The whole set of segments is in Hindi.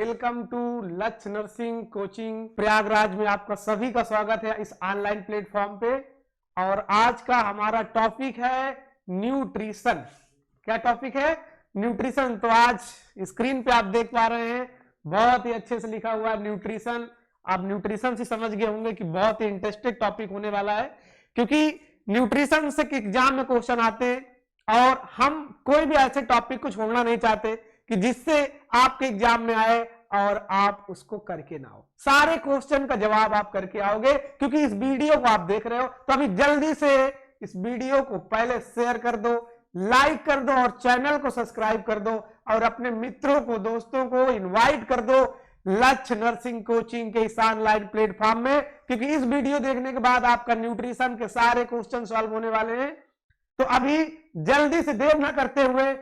वेलकम टू लक्ष्य नर्सिंग कोचिंग प्रयागराज में आपका सभी का स्वागत है इस ऑनलाइन प्लेटफॉर्म पे। और आज का हमारा टॉपिक है न्यूट्रिशन। क्या टॉपिक है? न्यूट्रिशन। तो आज स्क्रीन पे आप देख पा रहे हैं बहुत ही अच्छे से लिखा हुआ है न्यूट्रिशन। आप न्यूट्रिशन से समझ गए होंगे कि बहुत ही इंटरेस्टिंग टॉपिक होने वाला है, क्योंकि न्यूट्रिशन से एग्जाम में क्वेश्चन आते हैं और हम कोई भी ऐसे टॉपिक को छोड़ना नहीं चाहते कि जिससे आपके एग्जाम में आए और आप उसको करके ना हो। सारे क्वेश्चन का जवाब आप करके आओगे, क्योंकि इस वीडियो को आप देख रहे हो तो अभी जल्दी से इस वीडियो को पहले शेयर कर दो, लाइक कर दो और चैनल को सब्सक्राइब कर दो और अपने मित्रों को, दोस्तों को इनवाइट कर दो लक्ष्य नर्सिंग कोचिंग के इस ऑनलाइन प्लेटफॉर्म में, क्योंकि इस वीडियो देखने के बाद आपका न्यूट्रिशन के सारे क्वेश्चन सॉल्व होने वाले हैं। तो अभी जल्दी से देर ना करते हुए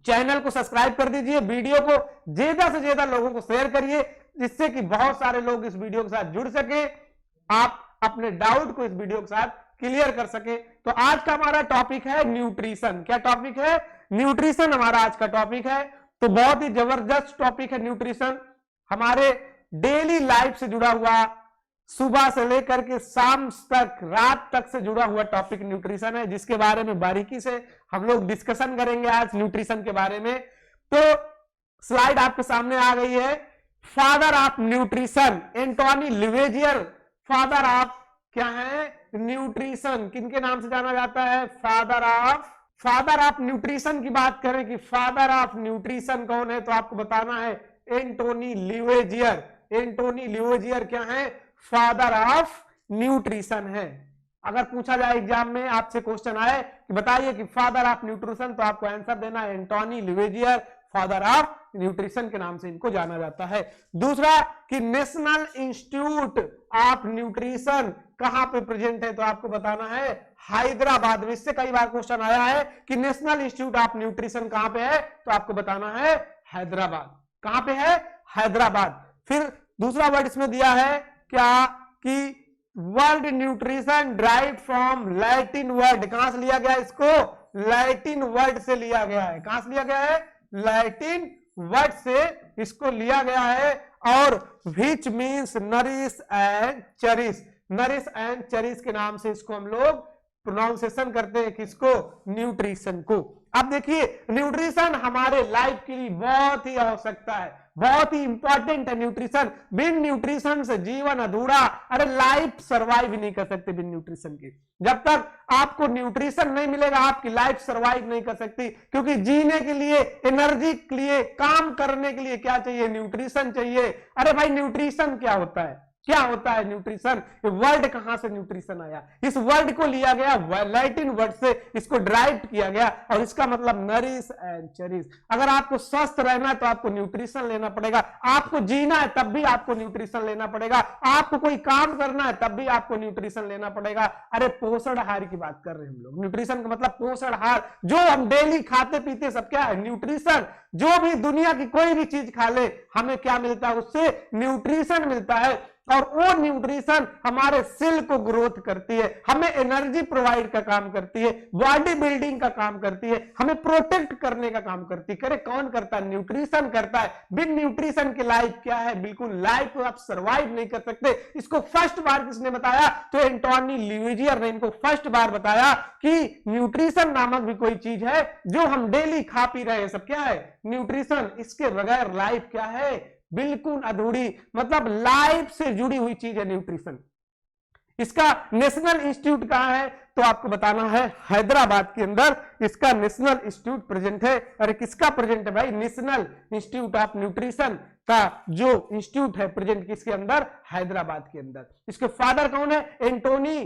चैनल को सब्सक्राइब कर दीजिए, वीडियो को ज्यादा से ज्यादा लोगों को शेयर करिए, जिससे कि बहुत सारे लोग इस वीडियो के साथ जुड़ सके, आप अपने डाउट को इस वीडियो के साथ क्लियर कर सके। तो आज का हमारा टॉपिक है न्यूट्रिशन। क्या टॉपिक है? न्यूट्रिशन हमारा आज का टॉपिक है। तो बहुत ही जबरदस्त टॉपिक है न्यूट्रिशन, हमारे डेली लाइफ से जुड़ा हुआ, सुबह से लेकर के शाम तक, रात तक से जुड़ा हुआ टॉपिक न्यूट्रिशन है, जिसके बारे में बारीकी से हम लोग डिस्कशन करेंगे आज न्यूट्रिशन के बारे में। तो स्लाइड आपके सामने आ गई है। Father of nutrition Antoine Lavoisier, father of क्या है? न्यूट्रिशन। किनके नाम से जाना जाता है? फादर ऑफ न्यूट्रिशन की बात करें कि फादर ऑफ न्यूट्रिशन कौन है, तो आपको बताना है एंटोनी लिवेजियर। एंटोनी लिवेजियर क्या है? फादर ऑफ न्यूट्रिशन है। अगर पूछा जाए एग्जाम में, आपसे क्वेश्चन आए कि बताइए कि फादर ऑफ न्यूट्रिशन, तो आपको आंसर देना है Antony Lavoisier, father of nutrition के नाम से इनको जाना जाता है। दूसरा कि नेशनल इंस्टीट्यूट ऑफ न्यूट्रिशन कहां पे प्रेजेंट है, तो आपको बताना है हैदराबाद में। इससे कई बार क्वेश्चन आया है कि नेशनल इंस्टीट्यूट ऑफ न्यूट्रिशन कहां पे है, तो आपको बताना है हैदराबाद। कहां पे है? हैदराबाद। फिर दूसरा वर्ड इसमें दिया है क्या कि world nutrition drive from Latin word. कहां से लिया गया? इसको लैटिन वर्ड से लिया गया है। कहां से लिया गया है? लैटिन वर्ड से इसको लिया गया है। और which means nourish and cherish. Nourish and cherish के नाम से इसको हम लोग प्रोनाउंसिएशन करते हैं, किसको? न्यूट्रिशन को। अब देखिए, न्यूट्रिशन हमारे लाइफ के लिए बहुत ही आवश्यकता है, बहुत ही इंपॉर्टेंट है न्यूट्रिशन। बिन न्यूट्रिशन से जीवन अधूरा। अरे लाइफ सरवाइव नहीं कर सकते बिन न्यूट्रिशन के। जब तक आपको न्यूट्रिशन नहीं मिलेगा, आपकी लाइफ सरवाइव नहीं कर सकती, क्योंकि जीने के लिए, एनर्जी के लिए, काम करने के लिए क्या चाहिए? न्यूट्रिशन चाहिए। अरे भाई, न्यूट्रिशन क्या होता है? क्या होता है न्यूट्रिशन? वर्ड कहां से न्यूट्रिशन आया? इस वर्ड को लिया गया लैटिन वर्ड से, इसको ड्राइव किया गया और इसका मतलब नरिश एंड चेरिश। अगर आपको स्वस्थ रहना है तो आपको न्यूट्रिशन लेना पड़ेगा, आपको जीना है तब भी आपको न्यूट्रिशन लेना पड़ेगा, आपको कोई काम करना है तब भी आपको न्यूट्रिशन लेना पड़ेगा। अरे पोषण आहार की बात कर रहे हैं हम लोग। न्यूट्रिशन का मतलब पोषण आहार, जो हम डेली खाते पीते सब क्या है? न्यूट्रिशन। जो भी दुनिया की कोई भी चीज खा ले, हमें क्या मिलता है? उससे न्यूट्रिशन मिलता है। और वो न्यूट्रिशन हमारे सेल को ग्रोथ करती है, हमें एनर्जी प्रोवाइड का काम करती है, बॉडी बिल्डिंग का काम करती है, हमें प्रोटेक्ट करने का काम करती है। करे कौन करता है? न्यूट्रिशन करता है। बिन न्यूट्रिशन की लाइफ क्या है? बिल्कुल लाइफ आप सरवाइव नहीं कर सकते। इसको फर्स्ट बार किसने बताया? तो एंटोनी लिवेजियर ने इनको फर्स्ट बार बताया कि न्यूट्रिशन नामक भी कोई चीज है जो हम डेली खा पी रहे हैं, सब क्या है? न्यूट्रिशन। इसके बगैर लाइफ क्या है? बिल्कुल अधूरी। मतलब लाइफ से जुड़ी हुई चीज है न्यूट्रिशन। इसका नेशनल इंस्टीट्यूट कहां है, तो आपको बताना है हैदराबाद के अंदर इसका नेशनल इंस्टीट्यूट प्रेजेंट है। अरे किसका प्रेजेंट है भाई? नेशनल इंस्टीट्यूट ऑफ न्यूट्रिशन का जो इंस्टीट्यूट है प्रेजेंट किसके अंदर? हैदराबाद के अंदर। इसके फादर कौन है? एंटोनी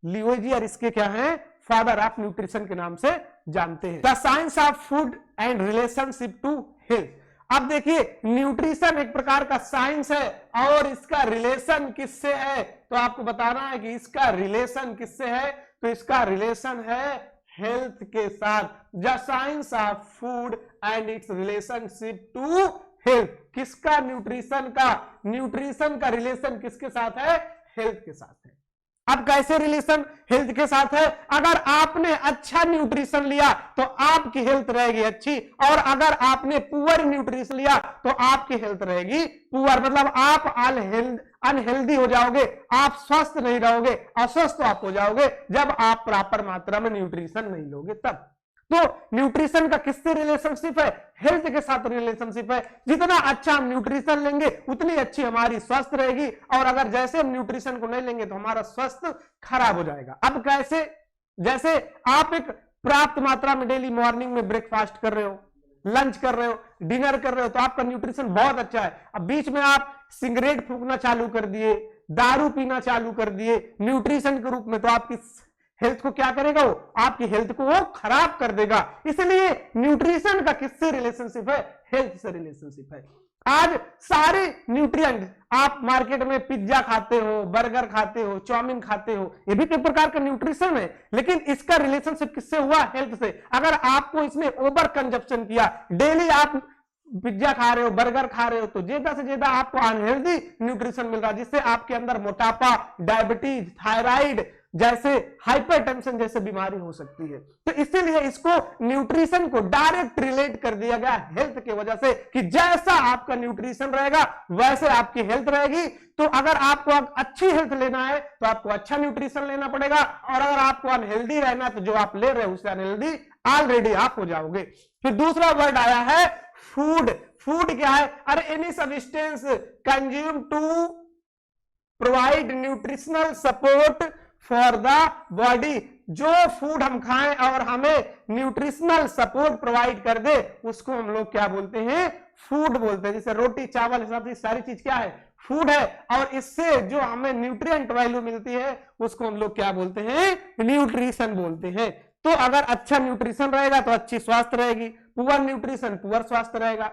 लिवेजियर इसके क्या है? फादर ऑफ न्यूट्रिशन के नाम से जानते हैं। The science of food and relationship to health. अब देखिए, न्यूट्रिशन एक प्रकार का साइंस है और इसका रिलेशन किससे है, तो आपको बताना है कि इसका रिलेशन किससे है, तो इसका रिलेशन है हेल्थ के साथ। The science of food and its relationship to health. किसका? न्यूट्रिशन का। न्यूट्रिशन का रिलेशन किसके साथ है? हेल्थ के साथ है। अब कैसे रिलेशन हेल्थ के साथ है? अगर आपने अच्छा न्यूट्रिशन लिया तो आपकी हेल्थ रहेगी अच्छी, और अगर आपने पुअर न्यूट्रिशन लिया तो आपकी हेल्थ रहेगी पुअर, मतलब आप अनहेल्दी हो जाओगे, आप स्वस्थ नहीं रहोगे, अस्वस्थ आप हो जाओगे जब आप प्रॉपर मात्रा में न्यूट्रिशन नहीं लोगे तब। तो न्यूट्रिशन का किससे रिलेशनशिप है? हेल्थ के साथ रिलेशनशिप है। जितना अच्छा हम न्यूट्रिशन लेंगे उतनी अच्छी हमारी स्वास्थ्य रहेगी, और अगर जैसे हम न्यूट्रिशन को नहीं लेंगे तो हमारा स्वास्थ्य खराब हो जाएगा। अब कैसे? जैसे आप एक पर्याप्त मात्रा में डेली मॉर्निंग में ब्रेकफास्ट कर रहे हो, लंच कर रहे हो, डिनर कर रहे हो, तो आपका न्यूट्रिशन बहुत अच्छा है। अब बीच में आप सिगरेट फूंकना चालू कर दिए, दारू पीना चालू कर दिए न्यूट्रिशन के रूप में, तो आपकी हेल्थ को क्या करेगा? वो आपकी हेल्थ को वो खराब कर देगा। इसलिए न्यूट्रिशन का किससे रिलेशनशिप है? हेल्थ से रिलेशनशिप है। आज सारे न्यूट्रिएंट, आप मार्केट में पिज्जा खाते हो, बर्गर खाते हो, चाउमीन खाते हो, ये भी एक प्रकार का न्यूट्रिशन है, लेकिन इसका रिलेशनशिप किससे हुआ? हेल्थ से। अगर आपको इसमें ओवर कंजप्शन किया, डेली आप पिज्जा खा रहे हो, बर्गर खा रहे हो, तो ज्यादा से ज्यादा आपको अनहेल्दी न्यूट्रिशन मिल रहा है, जिससे आपके अंदर मोटापा, डायबिटीज, थायराइड जैसे, हाइपरटेंशन जैसे बीमारी हो सकती है। तो इसीलिए इसको न्यूट्रिशन को डायरेक्ट रिलेट कर दिया गया हेल्थ की वजह से, कि जैसा आपका न्यूट्रिशन रहेगा वैसे आपकी हेल्थ रहेगी। तो अगर आपको अच्छी हेल्थ लेना है तो आपको अच्छा न्यूट्रिशन लेना पड़ेगा, और अगर आपको अनहेल्दी रहना है तो जो आप ले रहे हो उससे अनहेल्दी ऑलरेडी आप हो जाओगे। फिर दूसरा वर्ड आया है फूड। फूड क्या है? अरे any substance consume to provide nutritional support for the body. जो फूड हम खाएं और हमें न्यूट्रिशनल सपोर्ट प्रोवाइड कर दे उसको हम लोग क्या बोलते हैं? फूड बोलते हैं। जैसे रोटी, चावल, सब्जी, सारी चीज क्या है? फूड है, और इससे जो हमें न्यूट्रिएंट वैल्यू मिलती है उसको हम लोग क्या बोलते हैं? न्यूट्रिशन बोलते हैं। तो अगर अच्छा न्यूट्रिशन रहेगा तो अच्छी स्वास्थ्य रहेगी, पुअर न्यूट्रिशन पुअर स्वास्थ्य रहेगा।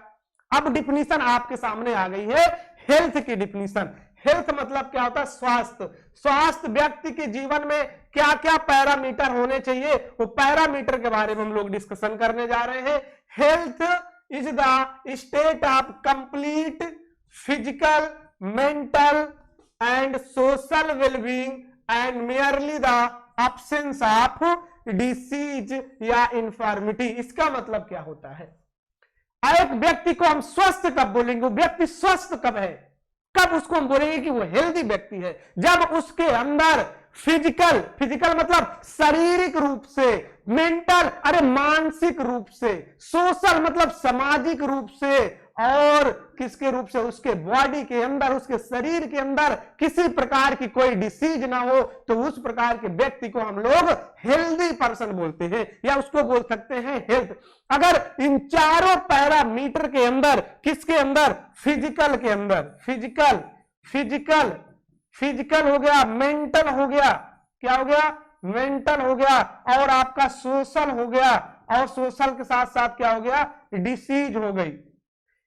अब डिफिनीशन आपके सामने आ गई है हेल्थ की डिफिनीशन। हेल्थ मतलब क्या होता है? स्वास्थ्य। स्वास्थ्य व्यक्ति के जीवन में क्या क्या पैरामीटर होने चाहिए, वो पैरामीटर के बारे में हम लोग डिस्कशन करने जा रहे हैं। Health is the state of complete physical, mental and social wellbeing and merely the absence of disease या इंफॉर्मिटी। इसका मतलब क्या होता है? एक व्यक्ति को हम स्वस्थ कब बोलेंगे? व्यक्ति स्वस्थ कब है? कब उसको हम बोलेंगे कि वो हेल्दी व्यक्ति है? जब उसके अंदर फिजिकल मतलब शारीरिक रूप से, मेंटल अरे मानसिक रूप से, सोशल मतलब सामाजिक रूप से, और किसके रूप से? उसके बॉडी के अंदर, उसके शरीर के अंदर किसी प्रकार की कोई डिसीज ना हो, तो उस प्रकार के व्यक्ति को हम लोग हेल्दी पर्सन बोलते हैं, या उसको बोल सकते हैं हेल्थ। अगर इन चारों पैरामीटर के अंदर, किसके अंदर? फिजिकल के अंदर, फिजिकल हो गया, मेंटल हो गया, क्या हो गया? मेंटल हो गया, और आपका सोशल हो गया, और सोशल के साथ साथ क्या हो गया? डिसीज हो गई।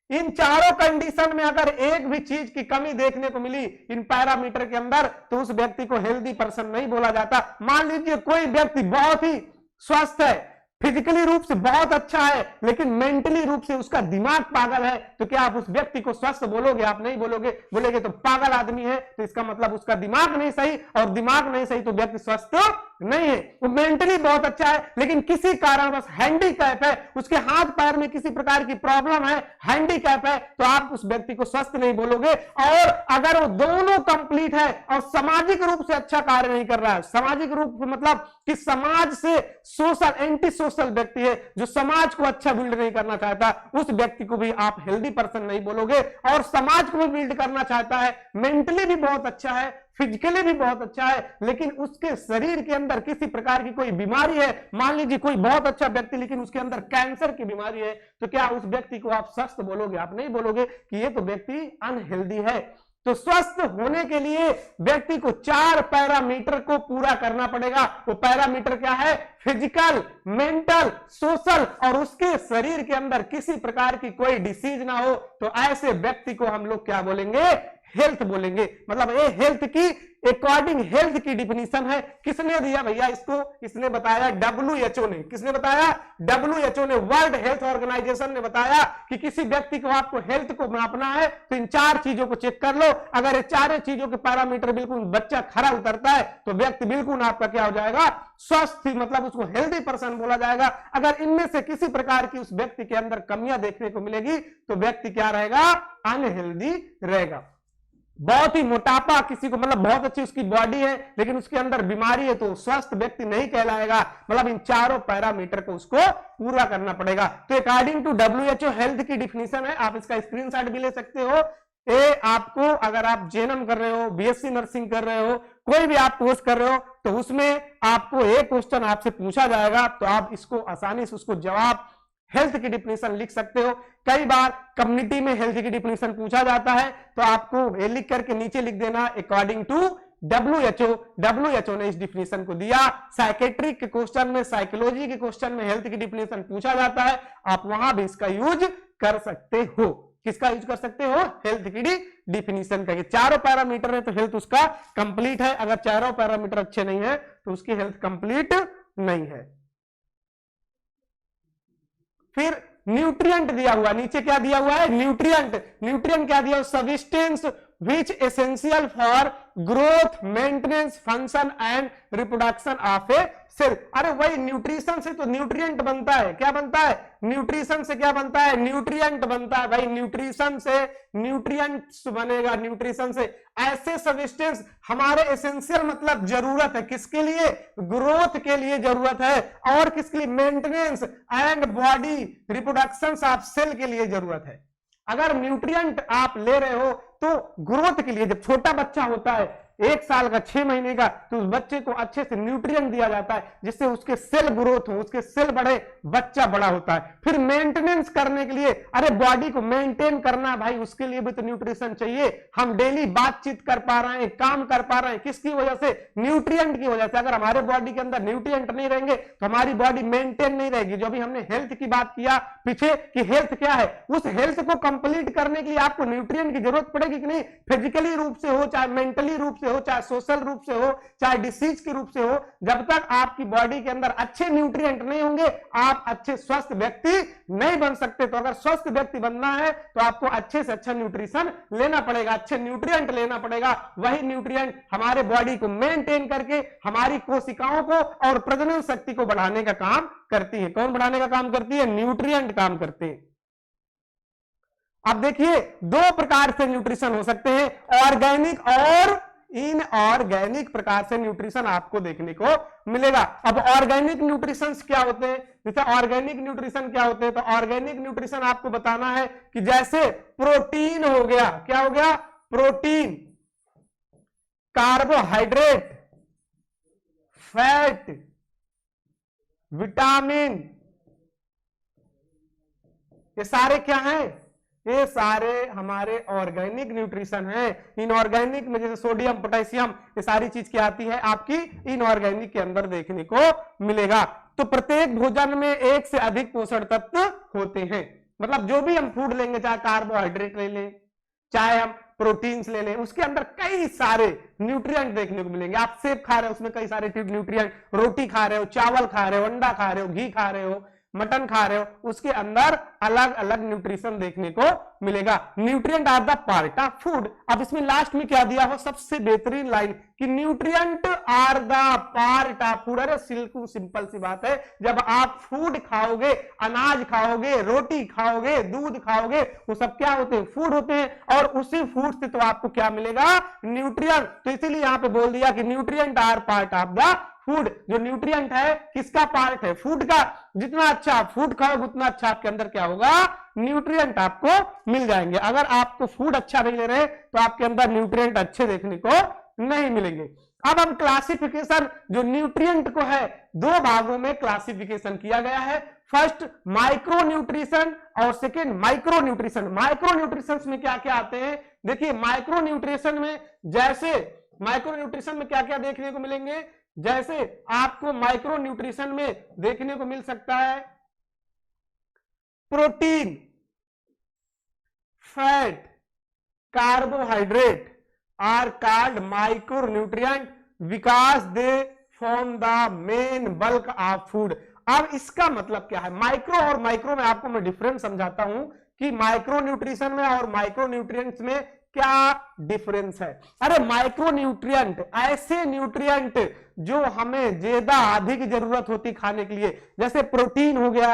इन चारों कंडीशन में अगर एक भी चीज की कमी देखने को मिली इन पैरामीटर के अंदर, तो उस व्यक्ति को हेल्दी पर्सन नहीं बोला जाता। मान लीजिए कोई व्यक्ति बहुत ही स्वस्थ है, फिजिकली रूप से बहुत अच्छा है, लेकिन मेंटली रूप से उसका दिमाग पागल है, तो क्या आप उस व्यक्ति को स्वस्थ बोलोगे? आप नहीं बोलोगे। बोलेगे तो पागल आदमी है, तो इसका मतलब उसका दिमाग नहीं सही, और दिमाग नहीं सही तो व्यक्ति स्वस्थ नहीं है। वो मेंटली बहुत अच्छा है, लेकिन किसी कारणवश हैंडीकैप है, उसके हाथ पैर में किसी प्रकार की प्रॉब्लम है, हैंडीकैप है, तो आप उस व्यक्ति को स्वस्थ नहीं बोलोगे। और अगर वो दोनों कंप्लीट है और सामाजिक रूप से अच्छा कार्य नहीं कर रहा है, सामाजिक रूप मतलब कि समाज से सोशल, एंटी सोशल व्यक्ति है, जो समाज को अच्छा बिल्ड नहीं करना चाहता, उस व्यक्ति को भी आप हेल्दी पर्सन नहीं बोलोगे। और समाज को भी बिल्ड करना चाहता है, मेंटली भी बहुत अच्छा है, फिजिकली भी बहुत अच्छा है, लेकिन उसके शरीर के अंदर किसी प्रकार की कोई बीमारी है। मान लीजिए कोई बहुत अच्छा व्यक्ति लेकिन उसके अंदर कैंसर की बीमारी है, तो क्या उस व्यक्ति को आप स्वस्थ बोलोगे? आप नहीं बोलोगे कि ये तो व्यक्ति अनहेल्दी है। तो स्वस्थ होने के लिए व्यक्ति को 4 पैरामीटर को पूरा करना पड़ेगा। वो पैरामीटर क्या है? फिजिकल, मेंटल, सोशल, और उसके शरीर के अंदर किसी प्रकार की कोई डिसीज ना हो, तो ऐसे व्यक्ति को हम लोग क्या बोलेंगे? हेल्थ बोलेंगे। मतलब ये हेल्थ की अकॉर्डिंग हेल्थ की डिफिनीशन है। किसने दिया भैया इसको? इसने बताया WHO ने। किसने बताया? WHO ने, वर्ल्ड हेल्थ ऑर्गेनाइजेशन ने बताया कि किसी व्यक्ति को आपको हेल्थ को मापना है तो इन 4 चीजों को चेक कर लो। अगर ये 4 चीजों के पैरामीटर बिल्कुल बच्चा खरा उतरता है तो व्यक्ति बिल्कुल आपका क्या हो जाएगा? स्वस्थ, मतलब उसको हेल्दी पर्सन बोला जाएगा। अगर इनमें से किसी प्रकार की उस व्यक्ति के अंदर कमियां देखने को मिलेगी तो व्यक्ति क्या रहेगा? अनहेल्दी रहेगा। बहुत ही मोटापा किसी को, मतलब बहुत अच्छी उसकी बॉडी है लेकिन उसके अंदर बीमारी है तो स्वस्थ व्यक्ति नहीं कहलाएगा। मतलब इन 4 पैरामीटर को उसको पूरा करना पड़ेगा। तो अकॉर्डिंग टू WHO हेल्थ की डिफिनीशन है। आप इसका स्क्रीनशॉट भी ले सकते हो। ये आपको, अगर आप जेएनएम कर रहे हो, BSc नर्सिंग कर रहे हो, कोई भी आप कोर्स कर रहे हो तो उसमें आपको एक क्वेश्चन आपसे पूछा जाएगा तो आप इसको आसानी से उसको जवाब हेल्थ की डिफिनीशन लिख सकते हो। कई बार कम्युनिटी में हेल्थ की डिफिनीशन पूछा जाता है तो आपको ये लिख करके नीचे लिख देना अकॉर्डिंग टू WHO ने इस डिफिनीशन को दिया। साइकेट्रिक के क्वेश्चन में, साइकोलॉजी के क्वेश्चन में हेल्थ की डिफिनीशन पूछा जाता है, आप वहां भी इसका यूज कर सकते हो। किसका यूज कर सकते हो? हेल्थ की डिफिनीशन का। 4 पैरामीटर है तो हेल्थ उसका कंप्लीट है। अगर 4 पैरामीटर अच्छे नहीं है तो उसकी हेल्थ कंप्लीट नहीं है। फिर न्यूट्रिएंट दिया हुआ, नीचे क्या दिया हुआ है? न्यूट्रिएंट। न्यूट्रिएंट क्या दिया? Substance which essential for growth, maintenance, function and reproduction of a cell। अरे वही न्यूट्रिशन से तो न्यूट्रिएंट बनता है। क्या बनता है? न्यूट्रिशन से क्या बनता है? न्यूट्रिएंट बनता है भाई। न्यूट्रिशन से न्यूट्रिएंट्स बनेगा। न्यूट्रिशन से ऐसे सब्सटेंस हमारे एसेंशियल, मतलब जरूरत है किसके लिए? ग्रोथ के लिए जरूरत है। और किसके लिए? Maintenance and body reproduction of cell के लिए जरूरत है। अगर न्यूट्रिएंट आप ले रहे हो तो ग्रोथ के लिए, जब छोटा बच्चा होता है 1 साल का, 6 महीने का, तो उस बच्चे को अच्छे से न्यूट्रिएंट दिया जाता है जिससे उसके सेल ग्रोथ हो, उसके सेल बढ़े, बच्चा बड़ा होता है। फिर मेंटेनेंस करने के लिए, अरे बॉडी को मेंटेन करना भाई, उसके लिए भी तो न्यूट्रिशन चाहिए। हम डेली बातचीत कर पा रहे हैं, काम कर पा रहे हैं, किसकी वजह से? न्यूट्रिएंट की वजह से। अगर हमारे बॉडी के अंदर न्यूट्रिएंट नहीं रहेंगे तो हमारी बॉडी मेंटेन नहीं रहेगी। जो भी हमने हेल्थ की बात किया पीछे कि हेल्थ क्या है, उस हेल्थ को कंप्लीट करने के लिए आपको न्यूट्रिएंट की जरूरत पड़ेगी कि नहीं? फिजिकली रूप से हो, चाहे मेंटली रूप से हो, चाहे सोशल रूप से हो, चाहे डिसीज के रूप से हो, जब तक आपकी बॉडी के अंदर अच्छे न्यूट्रिएंट नहीं होंगे आप अच्छे स्वस्थ व्यक्ति नहीं बन सकते। तो अगर स्वस्थ व्यक्ति बनना है तो आपको अच्छे से अच्छा न्यूट्रिशन लेना पड़ेगा, अच्छे न्यूट्रिएंट लेना पड़ेगा। वही न्यूट्रिएंट हमारे बॉडी को मेंटेन करके हमारी कोशिकाओं को और प्रजनन शक्ति को बढ़ाने का काम करती है। कौन बढ़ाने का काम करती है? न्यूट्रिएंट काम करते हैं। अब देखिए 2 प्रकार से न्यूट्रिशन हो सकते हैं, ऑर्गेनिक और इनऑर्गेनिक प्रकार से न्यूट्रिशन आपको देखने को मिलेगा। अब ऑर्गेनिक न्यूट्रिशन क्या होते हैं? जैसे ऑर्गेनिक न्यूट्रिशन क्या होते हैं, तो ऑर्गेनिक न्यूट्रिशन आपको बताना है कि जैसे प्रोटीन हो गया, क्या हो गया? प्रोटीन, कार्बोहाइड्रेट, फैट, विटामिन, ये सारे क्या हैं? ये सारे हमारे ऑर्गेनिक न्यूट्रिशन है। इनऑर्गेनिक में जैसे सोडियम, पोटेशियम, ये सारी चीज क्या आती है आपकी? इनऑर्गेनिक के अंदर देखने को मिलेगा। तो प्रत्येक भोजन में 1 से अधिक पोषण तत्व होते हैं। मतलब जो भी हम फूड लेंगे, चाहे कार्बोहाइड्रेट ले लें, चाहे हम प्रोटीन्स ले लें, उसके अंदर कई सारे न्यूट्रिएंट देखने को मिलेंगे। आप सेब खा रहे हो, उसमें कई सारे न्यूट्रिएंट, रोटी खा रहे हो, चावल खा रहे हो, अंडा खा रहे हो, घी खा रहे हो, मटन खा रहे हो, उसके अंदर अलग अलग न्यूट्रिशन देखने को मिलेगा। Nutrient are the part of food. अब इसमें लास्ट में क्या दिया हो? सबसे बेहतरीन लाइन कि nutrient are the part of food. अरे सिंपल सी बात है, जब आप फूड खाओगे, अनाज खाओगे, रोटी खाओगे, दूध खाओगे, वो सब क्या होते हैं? फूड होते हैं। और उसी फूड से तो आपको क्या मिलेगा? न्यूट्रिएंट। तो इसीलिए यहां पे बोल दिया कि nutrient are part of the food. जो न्यूट्रिएंट है किसका पार्ट है? फूड का। जितना अच्छा आप फूड खाओगे उतना अच्छा आपके अंदर क्या होगा? न्यूट्रिएंट आपको मिल जाएंगे। अगर आपको फूड अच्छा नहीं ले रहे तो आपके अंदर न्यूट्रिएंट अच्छे देखने को नहीं मिलेंगे। अब हम क्लासिफिकेशन, जो न्यूट्रिएंट को है 2 भागों में क्लासिफिकेशन किया गया है। फर्स्ट माइक्रो न्यूट्रिशन और second micro nutrition. Micro nutrition में क्या क्या आते हैं? देखिए माइक्रो न्यूट्रिशन में, जैसे माइक्रो न्यूट्रिशन में क्या क्या देखने को मिलेंगे? जैसे आपको माइक्रो न्यूट्रिशन में देखने को मिल सकता है protein, fat, carbohydrate are called micronutrient because they form the main bulk of food. अब इसका मतलब क्या है, माइक्रो और माइक्रो में आपको मैं डिफरेंस समझाता हूं कि माइक्रो न्यूट्रिशन में और माइक्रो न्यूट्रिएंट्स में क्या डिफरेंस है। अरे माइक्रो न्यूट्रिएंट ऐसे न्यूट्रिएंट जो हमें ज्यादा अधिक जरूरत होती खाने के लिए, जैसे प्रोटीन हो गया,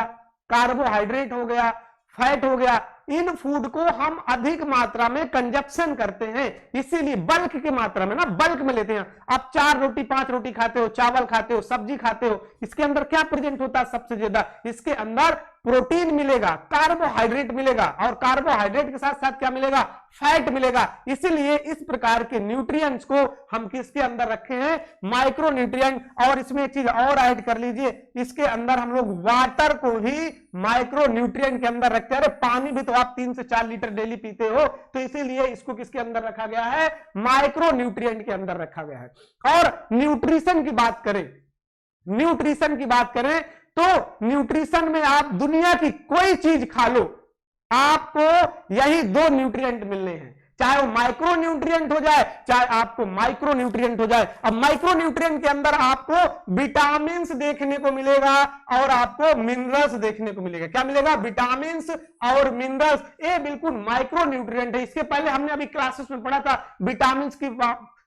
कार्बोहाइड्रेट हो गया, फैट हो गया, इन फूड को हम अधिक मात्रा में कंजप्शन करते हैं, इसीलिए बल्क की मात्रा में ना, बल्क में लेते हैं। आप 4 रोटी 5 रोटी खाते हो, चावल खाते हो, सब्जी खाते हो, इसके अंदर क्या प्रेजेंट होता है सबसे ज्यादा, इसके अंदर प्रोटीन मिलेगा, कार्बोहाइड्रेट मिलेगा, और कार्बोहाइड्रेट के साथ साथ क्या मिलेगा, फैट मिलेगा। इसीलिए इस प्रकार के न्यूट्रिएंट्स को हम किसके अंदर रखे हैं, माइक्रो न्यूट्रिएंट। और इसमें एक चीज और ऐड कर लीजिए, इसके अंदर हम लोग वाटर को ही माइक्रो न्यूट्रिएंट के अंदर रखते हैं। अरे पानी भी तो आप 3 से 4 लीटर डेली पीते हो, तो इसीलिए इसको किसके अंदर रखा गया है, माइक्रो न्यूट्रिएंट के अंदर रखा गया है। और न्यूट्रिशन की बात करें, न्यूट्रिशन की बात करें तो न्यूट्रिशन में आप दुनिया की कोई चीज खा लो, आपको यही 2 न्यूट्रिएंट मिलने हैं, चाहे वो माइक्रो न्यूट्रिएंट हो जाए, चाहे आपको माइक्रो न्यूट्रिएंट हो जाए। अब माइक्रो न्यूट्रिएंट के अंदर आपको विटामिन देखने को मिलेगा और आपको मिनरल्स देखने को मिलेगा। क्या मिलेगा, विटामिन और मिनरल्स। ये बिल्कुल माइक्रो न्यूट्रिएंट है। इसके पहले हमने अभी क्लासेस में पढ़ा था विटामिन की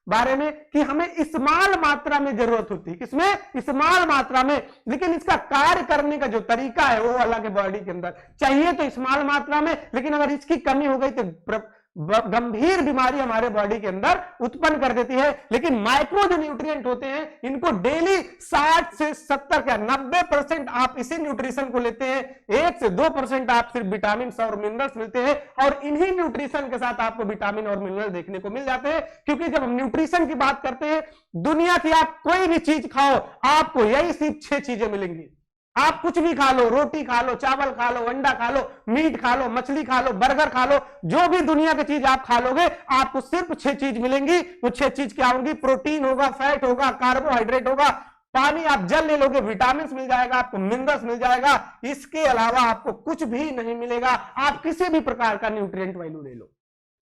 बारे में कि हमें स्मॉल मात्रा में जरूरत होती है, किसमें, स्मॉल मात्रा में, लेकिन इसका कार्य करने का जो तरीका है वो अलग है। बॉडी के अंदर चाहिए तो स्मॉल मात्रा में, लेकिन अगर इसकी कमी हो गई तो गंभीर बीमारी हमारे बॉडी के अंदर उत्पन्न कर देती है। लेकिन माइक्रो जो न्यूट्रिएंट होते हैं इनको डेली 60 से 70 क्या 90% आप इसी न्यूट्रिशन को लेते हैं, 1 से 2% आप सिर्फ विटामिन और मिनरल्स मिलते हैं, और इन्हीं न्यूट्रिशन के साथ आपको विटामिन और मिनरल देखने को मिल जाते हैं। क्योंकि जब हम न्यूट्रिशन की बात करते हैं, दुनिया की आप कोई भी चीज खाओ आपको यही सिर्फ 6 चीजें मिलेंगी। आप कुछ भी खा लो, रोटी खा लो, चावल खा लो, अंडा खा लो, मीट खा लो, मछली खा लो, बर्गर खा लो, जो भी दुनिया की चीज आप खा लोगे आपको सिर्फ 6 चीज मिलेंगी। वो 6 चीज क्या होंगी, प्रोटीन होगा, फैट होगा, कार्बोहाइड्रेट होगा, पानी आप जल ले लोगे, विटामिन मिल जाएगा, आपको मिनरल्स मिल जाएगा। इसके अलावा आपको कुछ भी नहीं मिलेगा। आप किसी भी प्रकार का न्यूट्रिएंट वैल्यू ले लो,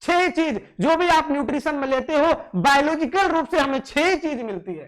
6 चीज जो भी आप न्यूट्रिशन में लेते हो, बायोलॉजिकल रूप से हमें 6 चीज मिलती है।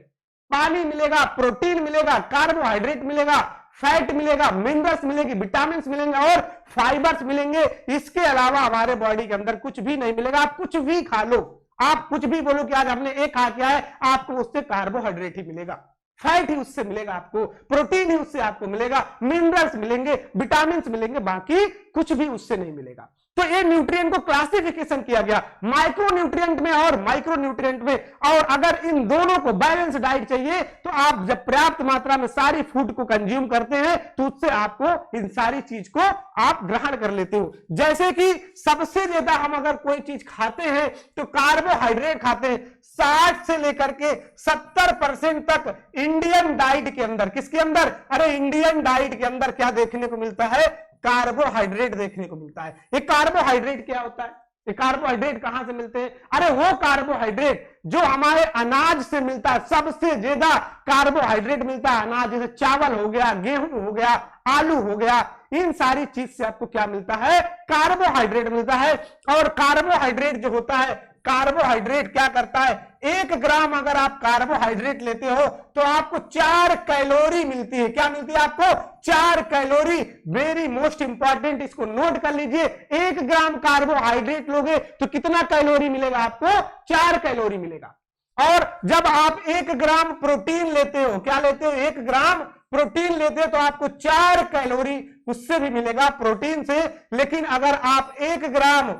पानी मिलेगा, प्रोटीन मिलेगा, कार्बोहाइड्रेट मिलेगा, फैट मिलेगा, मिनरल्स मिलेगी, विटामिन मिलेंगे और फाइबर्स मिलेंगे। इसके अलावा हमारे बॉडी के अंदर कुछ भी नहीं मिलेगा। आप कुछ भी खा लो, आप कुछ भी बोलो कि आज हमने एक खा किया है, आपको उससे कार्बोहाइड्रेट ही मिलेगा, फैट ही उससे मिलेगा, आपको प्रोटीन ही उससे आपको मिलेगा, मिनरल्स मिलेंगे, विटामिन मिलेंगे, बाकी कुछ भी उससे नहीं मिलेगा। तो ये न्यूट्रिएंट को क्लासिफिकेशन किया गया माइक्रो न्यूट्रिएंट में और माइक्रो न्यूट्रिएंट में। और अगर इन दोनों को बैलेंस डाइट चाहिए तो आप जब पर्याप्त मात्रा में सारी फूड को कंज्यूम करते हैं तो उससे आपको इन सारी चीज को आप ग्रहण कर लेते हो। जैसे कि सबसे ज्यादा हम अगर कोई चीज खाते हैं तो कार्बोहाइड्रेट खाते हैं, 60 से लेकर के 70% तक इंडियन डाइट के अंदर। किसके अंदर, अरे इंडियन डाइट के अंदर क्या देखने को मिलता है, कार्बोहाइड्रेट देखने को मिलता है। ये कार्बोहाइड्रेट क्या होता है, ये कार्बोहाइड्रेट कहां से मिलते हैं, अरे वो कार्बोहाइड्रेट जो हमारे अनाज से मिलता है। सबसे ज्यादा कार्बोहाइड्रेट मिलता है अनाज, जैसे चावल हो गया, गेहूं हो गया, आलू हो गया, इन सारी चीज से आपको क्या मिलता है, कार्बोहाइड्रेट मिलता है। और कार्बोहाइड्रेट जो होता है, कार्बोहाइड्रेट क्या करता है, 1 ग्राम अगर आप कार्बोहाइड्रेट लेते हो तो आपको 4 कैलोरी मिलती है। क्या मिलती है आपको, 4 कैलोरी। वेरी मोस्ट इंपॉर्टेंट, इसको नोट कर लीजिए। 1 ग्राम कार्बोहाइड्रेट लोगे तो कितना कैलोरी मिलेगा आपको, 4 कैलोरी मिलेगा। और जब आप 1 ग्राम प्रोटीन लेते हो, क्या लेते हो, 1 ग्राम प्रोटीन लेते हो तो आपको 4 कैलोरी उससे भी मिलेगा, प्रोटीन से। लेकिन अगर आप 1 ग्राम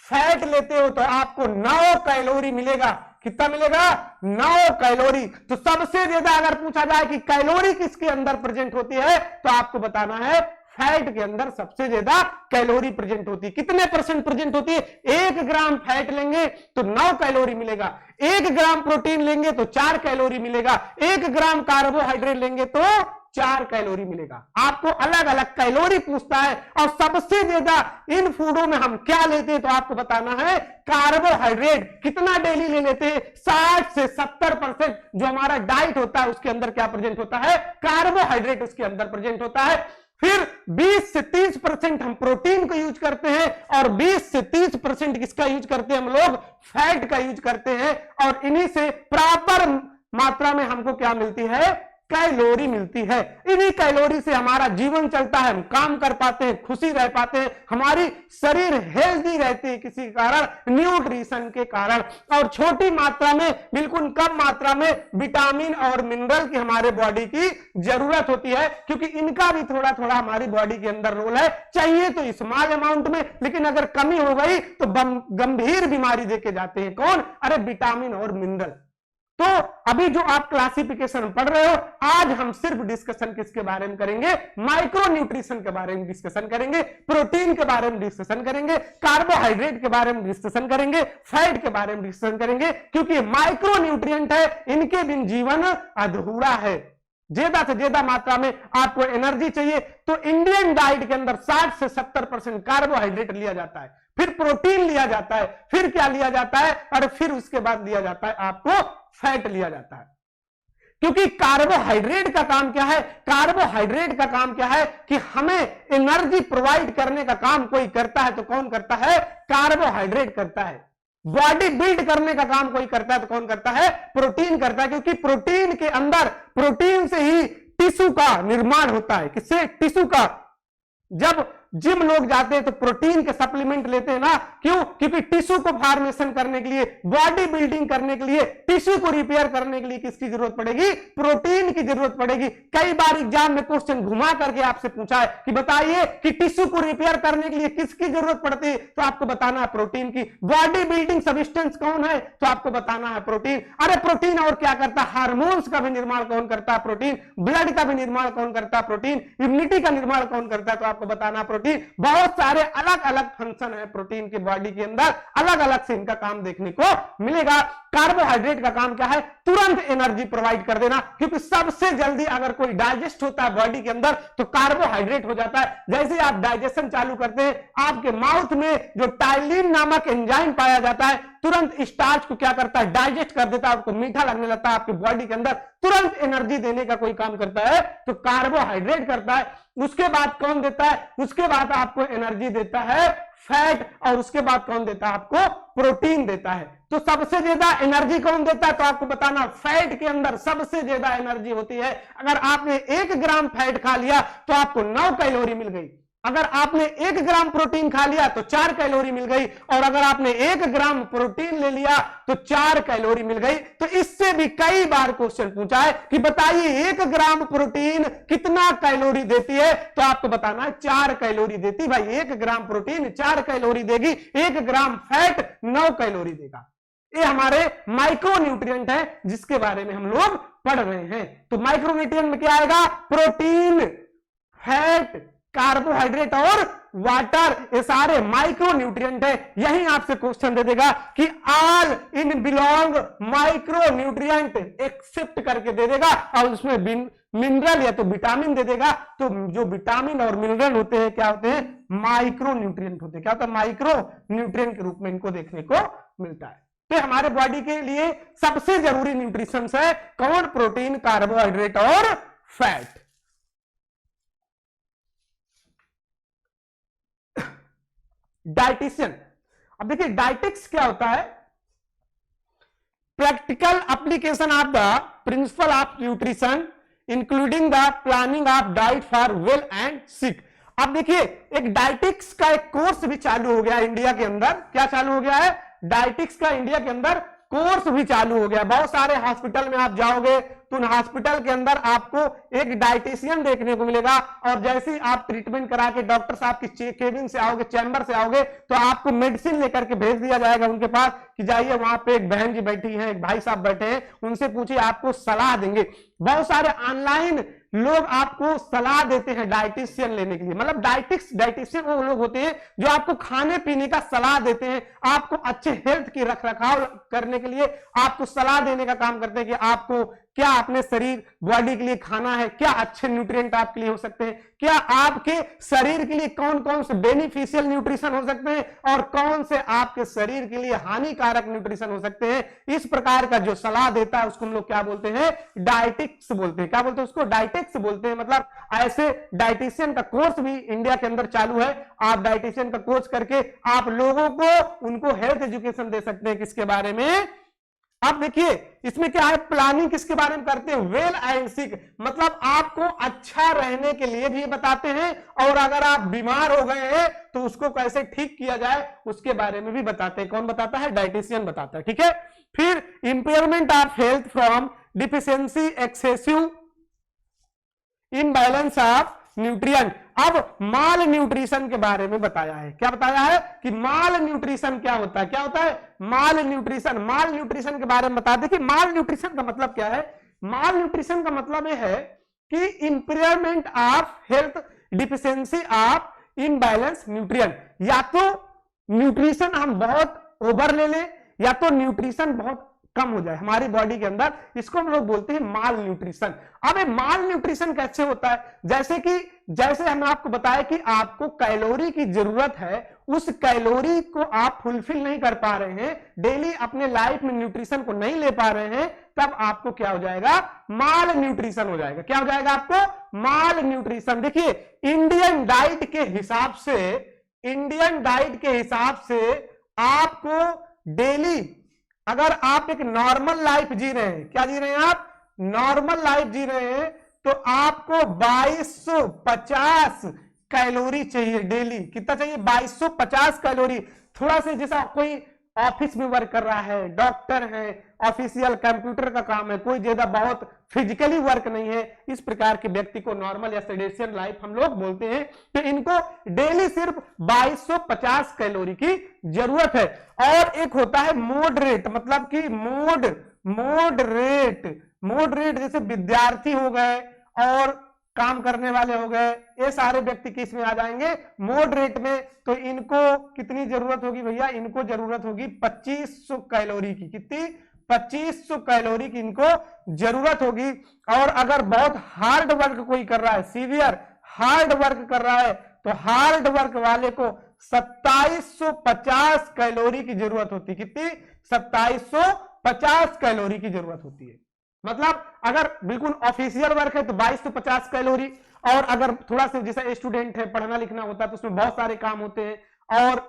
फैट लेते हो तो आपको 9 कैलोरी मिलेगा। कितना मिलेगा, 9 कैलोरी। तो सबसे ज्यादा अगर पूछा जाए कि कैलोरी किसके अंदर प्रेजेंट होती है तो आपको बताना है फैट के अंदर सबसे ज्यादा कैलोरी प्रेजेंट होती है। कितने % प्रेजेंट होती है, 1 ग्राम फैट लेंगे तो 9 कैलोरी मिलेगा, 1 ग्राम प्रोटीन लेंगे तो 4 कैलोरी मिलेगा, 1 ग्राम कार्बोहाइड्रेट लेंगे तो 4 कैलोरी मिलेगा। आपको अलग अलग कैलोरी पूछता है। और सबसे ज्यादा इन फूडों में हम क्या लेते हैं तो आपको बताना है कार्बोहाइड्रेट। कितना डेली ले लेते हैं, 60 से 70% जो हमारा डाइट होता है उसके अंदर क्या प्रेजेंट होता है, कार्बोहाइड्रेट उसके अंदर प्रेजेंट होता है। फिर 20 से 30% हम प्रोटीन को यूज करते हैं और 20 से 30% किसका यूज करते हैं हम लोग, फैट का यूज करते हैं। और इन्हीं से प्रॉपर मात्रा में हमको क्या मिलती है, कैलोरी मिलती है। इन्हीं कैलोरी से हमारा जीवन चलता है, हम काम कर पाते हैं, खुशी रह पाते हैं, हमारी शरीर हेल्दी रहती है किसी कारण, न्यूट्रिशन के कारण। और छोटी मात्रा में, बिल्कुल कम मात्रा में विटामिन और मिनरल की हमारे बॉडी की जरूरत होती है, क्योंकि इनका भी थोड़ा थोड़ा हमारी बॉडी के अंदर रोल है। चाहिए तो स्मॉल अमाउंट में, लेकिन अगर कमी हो गई तो गंभीर बीमारी देके जाते हैं। कौन, अरे विटामिन और मिनरल। तो अभी जो आप क्लासिफिकेशन पढ़ रहे हो, आज हम सिर्फ डिस्कशन किसके बारे में करेंगे, माइक्रो न्यूट्रिशन के बारे में डिस्कशन करेंगे, प्रोटीन के बारे में डिस्कशन करेंगे, कार्बोहाइड्रेट के बारे में डिस्कशन करेंगे, फैट के बारे में डिस्कशन करेंगे, क्योंकि माइक्रो न्यूट्रिएंट है, इनके बिन जीवन अधूरा है। ज्यादा से ज्यादा मात्रा में आपको एनर्जी चाहिए तो इंडियन डाइट के अंदर 60 से 70% कार्बोहाइड्रेट लिया जाता है, फिर प्रोटीन लिया जाता है, फिर क्या लिया जाता है, और फिर उसके बाद लिया जाता है आपको फैट लिया जाता है। क्योंकि कार्बोहाइड्रेट का काम क्या है, कार्बोहाइड्रेट का काम क्या है कि हमें एनर्जी प्रोवाइड करने का काम कोई करता है तो कौन करता है, कार्बोहाइड्रेट करता है। बॉडी बिल्ड करने का काम कोई करता है तो कौन करता है, प्रोटीन करता है। क्योंकि प्रोटीन के अंदर, प्रोटीन से ही टिश्यू का निर्माण होता है। किससे, टिश्यू का। जब जिम लोग जाते हैं तो प्रोटीन के सप्लीमेंट लेते हैं ना, क्यों, क्योंकि टिश्यू को फॉर्मेशन करने के लिए, बॉडी बिल्डिंग करने के लिए, टिश्यू को रिपेयर करने के लिए किसकी जरूरत पड़ेगी, प्रोटीन की जरूरत पड़ेगी। कई बार एग्जाम में क्वेश्चन घुमा करके आपसे पूछा है कि बताइए कि टिश्यू को रिपेयर करने के लिए किसकी जरूरत पड़ती है, तो आपको बताना है प्रोटीन की। बॉडी बिल्डिंग सब्सटेंस कौन है, तो आपको बताना है प्रोटीन। अरे प्रोटीन और क्या करता है, हार्मोन्स का भी निर्माण कौन करता है, प्रोटीन। ब्लड का भी निर्माण कौन करता है, प्रोटीन। इम्यूनिटी का निर्माण कौन करता है, तो आपको बताना है प्रोटीन। बहुत सारे अलग अलग फंक्शन है प्रोटीन की बॉडी के अंदर, अलग अलग से इनका काम देखने को मिलेगा। कार्बोहाइड्रेट का काम क्या है, तुरंत एनर्जी प्रोवाइड कर देना, क्योंकि सबसे जल्दी अगर कोई डाइजेस्ट होता है बॉडी के अंदर तो कार्बोहाइड्रेट हो जाता है। जैसे आप डाइजेशन चालू करते हैं, आपके माउथ में जो टाइलिन नामक एंजाइम पाया जाता है, तुरंत स्टार्च को क्या करता है, डाइजेस्ट कर देता है, आपको मीठा लगने लगता है। आपकी बॉडी के अंदर तुरंत एनर्जी देने का कोई काम करता है तो कार्बोहाइड्रेट करता है। उसके बाद कौन देता है, उसके बाद आपको एनर्जी देता है फैट, और उसके बाद कौन देता है आपको, प्रोटीन देता है। तो सबसे ज्यादा एनर्जी कौन देता है, तो आपको बताना, फैट के अंदर सबसे ज्यादा एनर्जी होती है। अगर आपने 1 ग्राम फैट खा लिया तो आपको 9 कैलोरी मिल गई। अगर आपने 1 ग्राम प्रोटीन खा लिया तो 4 कैलोरी मिल गई, और अगर आपने 1 ग्राम प्रोटीन ले लिया तो 4 कैलोरी मिल गई। तो इससे भी कई बार क्वेश्चन पूछा है कि बताइए 1 ग्राम प्रोटीन कितना कैलोरी देती है, तो आपको बताना है 4 कैलोरी देती। भाई 1 ग्राम प्रोटीन 4 कैलोरी देगी, 1 ग्राम फैट 9 कैलोरी देगा। ये हमारे माइक्रो न्यूट्रिएंट है जिसके बारे में हम लोग पढ़ रहे हैं। तो माइक्रो न्यूट्रिएंट में क्या आएगा, प्रोटीन, फैट, कार्बोहाइड्रेट और वाटर, ये सारे माइक्रो न्यूट्रिएंट है। यही आपसे क्वेश्चन दे देगा कि all in belong micro nutrient, except करके दे देगा, और उसमें मिनरल या तो विटामिन दे देगा। तो जो विटामिन और मिनरल होते हैं क्या होते हैं, माइक्रो न्यूट्रिएंट होते हैं। क्या होता है, माइक्रो न्यूट्रिएंट के रूप में इनको देखने को मिलता है। तो हमारे बॉडी के लिए सबसे जरूरी न्यूट्रिशन है कौन, प्रोटीन, कार्बोहाइड्रेट और फैट। डाइटिशियन, अब देखिए डाइटिक्स क्या होता है, practical application of the principle of nutrition including the planning of diet for well and sick. अब देखिए एक डाइटिक्स का एक कोर्स भी चालू हो गया इंडिया के अंदर। क्या चालू हो गया है, डाइटिक्स का इंडिया के अंदर कोर्स भी चालू हो गया। बहुत सारे हॉस्पिटल में आप जाओगे तो उन हॉस्पिटल के अंदर आपको एक डाइटिशियन देखने को मिलेगा, और जैसे ही आप ट्रीटमेंट करा के डॉक्टर साहब की केबिन से आओगे, चैम्बर से आओगे, तो आपको मेडिसिन लेकर के भेज दिया जाएगा उनके पास कि जाइए वहां पे एक बहन जी बैठी हैं, एक भाई साहब बैठे हैं, उनसे पूछिए, आपको सलाह देंगे। बहुत सारे ऑनलाइन लोग आपको सलाह देते हैं डाइटिशियन लेने के लिए। मतलब डाइटिशियन वो लोग होते हैं जो आपको खाने पीने का सलाह देते हैं, आपको अच्छे हेल्थ की रखरखाव करने के लिए आपको सलाह देने का काम करते हैं कि आपको क्या अपने शरीर बॉडी के लिए खाना है, क्या अच्छे न्यूट्रिएंट आपके लिए हो सकते हैं, क्या आपके शरीर के लिए कौन कौन से बेनिफिशियल न्यूट्रिशन हो सकते हैं और कौन से आपके शरीर के लिए हानिकारक न्यूट्रिशन हो सकते हैं। इस प्रकार का जो सलाह देता है उसको हम लोग क्या बोलते हैं, डाइटिक्स बोलते हैं। क्या बोलते हैं उसको, डाइटिक्स बोलते हैं। मतलब ऐसे डाइटिशियन का कोर्स भी इंडिया के अंदर चालू है। आप डाइटिशियन का कोर्स करके आप लोगों को उनको हेल्थ एजुकेशन दे सकते हैं। किसके बारे में, आप देखिए इसमें क्या है, प्लानिंग किसके बारे में करते हैं, वेल एंड सिक, मतलब आपको अच्छा रहने के लिए भी बताते हैं और अगर आप बीमार हो गए हैं तो उसको कैसे ठीक किया जाए उसके बारे में भी बताते हैं। कौन बताता है, डाइटिशियन बताता है। ठीक है, फिर impairment of health from deficiency excessive imbalance of nutrient. अब माल न्यूट्रिशन के बारे में बताया है। क्या बताया है कि माल न्यूट्रिशन क्या होता है, क्या होता है माल न्यूट्रिशन। माल न्यूट्रिशन के बारे में बता दें कि माल न्यूट्रिशन का मतलब क्या है। माल न्यूट्रिशन का मतलब यह है कि impairment of health deficiency of imbalance nutrient. या तो न्यूट्रिशन हम बहुत ओवर ले लें या तो न्यूट्रिशन बहुत कम हो जाए हमारी बॉडी के अंदर, इसको हम लोग बोलते हैं माल न्यूट्रिशन। अब ये माल न्यूट्रिशन कैसे होता है, जैसे हमने आपको बताया कि आपको कैलोरी की जरूरत है, उस कैलोरी को आप फुलफिल नहीं कर पा रहे हैं, डेली अपने लाइफ में न्यूट्रिशन को नहीं ले पा रहे हैं, तब आपको क्या हो जाएगा, माल न्यूट्रिशन हो जाएगा। क्या हो जाएगा आपको, माल न्यूट्रिशन। देखिए इंडियन डाइट के हिसाब से आपको डेली, अगर आप एक नॉर्मल लाइफ जी रहे हैं, क्या जी रहे हैं आप, नॉर्मल लाइफ जी रहे हैं, तो आपको 2250 कैलोरी चाहिए डेली। कितना चाहिए, 2250 कैलोरी। थोड़ा से जैसा कोई ऑफिस में वर्क कर रहा है, डॉक्टर है, ऑफिशियल कंप्यूटर का काम है, कोई ज्यादा बहुत फिजिकली वर्क नहीं है, इस प्रकार के व्यक्ति को नॉर्मल या सेडेशियन लाइफ हम लोग बोलते हैं। तो इनको डेली सिर्फ 2250 कैलोरी की जरूरत है। और एक होता है मॉडरेट, मतलब कि मॉडरेट जैसे विद्यार्थी हो गए और काम करने वाले हो गए, ये सारे व्यक्ति किस में आ जाएंगे, मॉडरेट में। तो इनको कितनी जरूरत होगी भैया, इनको जरूरत होगी 2500 कैलोरी की। कितनी, 2500 कैलोरी की इनको जरूरत होगी। और अगर बहुत हार्ड वर्क कोई कर रहा है, सीवियर हार्ड वर्क कर रहा है, तो हार्ड वर्क वाले को 2750 कैलोरी की जरूरत होती है। कितनी, 2750 कैलोरी की जरूरत होती है। मतलब अगर बिल्कुल ऑफिशियल वर्क है तो 2250 कैलोरी, और अगर थोड़ा सा जैसा स्टूडेंट है, पढ़ना लिखना होता है, तो उसमें बहुत सारे काम होते हैं और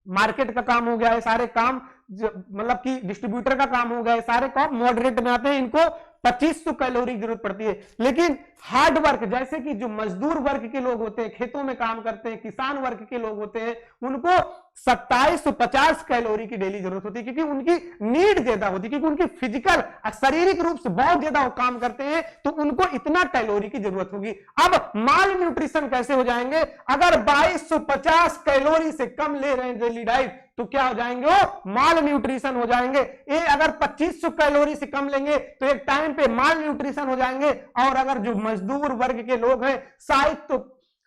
मार्केट का काम हो गया है, सारे काम मतलब कि डिस्ट्रीब्यूटर का काम हो गया है, सारे काम मॉडरेट में आते हैं, इनको 2500 कैलोरी की जरूरत पड़ती है। लेकिन हार्ड वर्क, जैसे कि जो मजदूर वर्ग के लोग होते हैं, खेतों में काम करते हैं, किसान वर्ग के लोग होते हैं, उनको 2750 कैलोरी की डेली जरूरत होती है, क्योंकि उनकी नीड ज्यादा होती है, क्योंकि उनकी फिजिकल शारीरिक रूप से बहुत ज्यादा वो काम करते हैं, तो उनको इतना कैलोरी की जरूरत होगी। अब माल न्यूट्रिशन कैसे हो जाएंगे, अगर 2250 कैलोरी से कम ले रहे हैं डेली डाइट, तो क्या हो जाएंगे, वो माल न्यूट्रिशन हो जाएंगे। ये अगर 2500 कैलोरी से कम लेंगे तो एक टाइम पे माल न्यूट्रिशन हो जाएंगे। और अगर जो मजदूर वर्ग के लोग हैं, शायद तो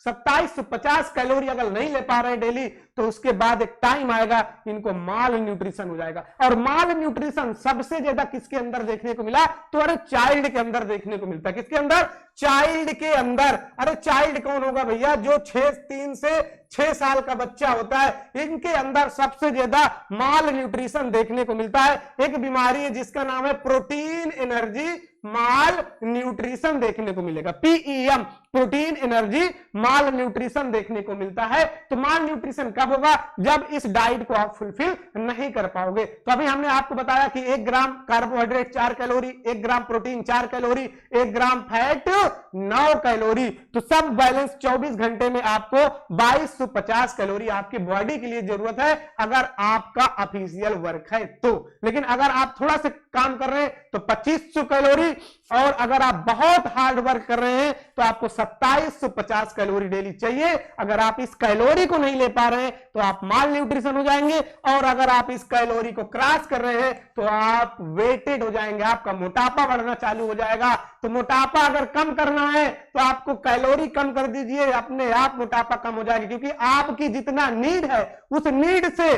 2750 कैलोरी अगर नहीं ले पा रहे डेली, तो उसके बाद एक टाइम आएगा इनको माल न्यूट्रिशन हो जाएगा। और माल न्यूट्रिशन सबसे ज्यादा किसके अंदर देखने को मिला, तो अरे चाइल्ड के अंदर देखने को मिलता है। किसके अंदर, चाइल्ड के अंदर। अरे चाइल्ड कौन होगा भैया, जो 3 से 6 साल का बच्चा होता है, इनके अंदर सबसे ज्यादा माल न्यूट्रिशन देखने को मिलता है। एक बीमारी है जिसका नाम है प्रोटीन एनर्जी माल न्यूट्रिशन देखने को मिलेगा, PEM, प्रोटीन एनर्जी माल न्यूट्रिशन देखने को मिलता है। तो माल न्यूट्रिशन कब होगा, जब इस डाइट को आप फुलफिल नहीं कर पाओगे। तो अभी हमने आपको बताया कि 1 ग्राम carbohydrate 4 calorie, 1 gram protein 4 calorie, 1 ग्राम फैट 9 कैलोरी। तो सब बैलेंस 24 घंटे में आपको 2250 कैलोरी आपकी बॉडी के लिए जरूरत है, अगर आपका ऑफिशियल वर्क है तो। लेकिन अगर आप थोड़ा सा काम कर रहे हैं तो 2500 कैलोरी, और अगर आप बहुत हार्ड वर्क कर रहे हैं तो आपको 2750 कैलोरी डेली चाहिए। अगर आप इस कैलोरी को नहीं ले पा रहे हैं तो आप माल न्यूट्रिशन हो जाएंगे, और अगर आप इस कैलोरी को क्रॉस कर रहे हैं तो आप वेटेड हो जाएंगे, आपका मोटापा बढ़ना चालू हो जाएगा। तो मोटापा अगर कम करना है तो आपको कैलोरी कम कर दीजिए, अपने आप मोटापा कम हो जाएगा, क्योंकि आपकी जितना नीड है उस नीड से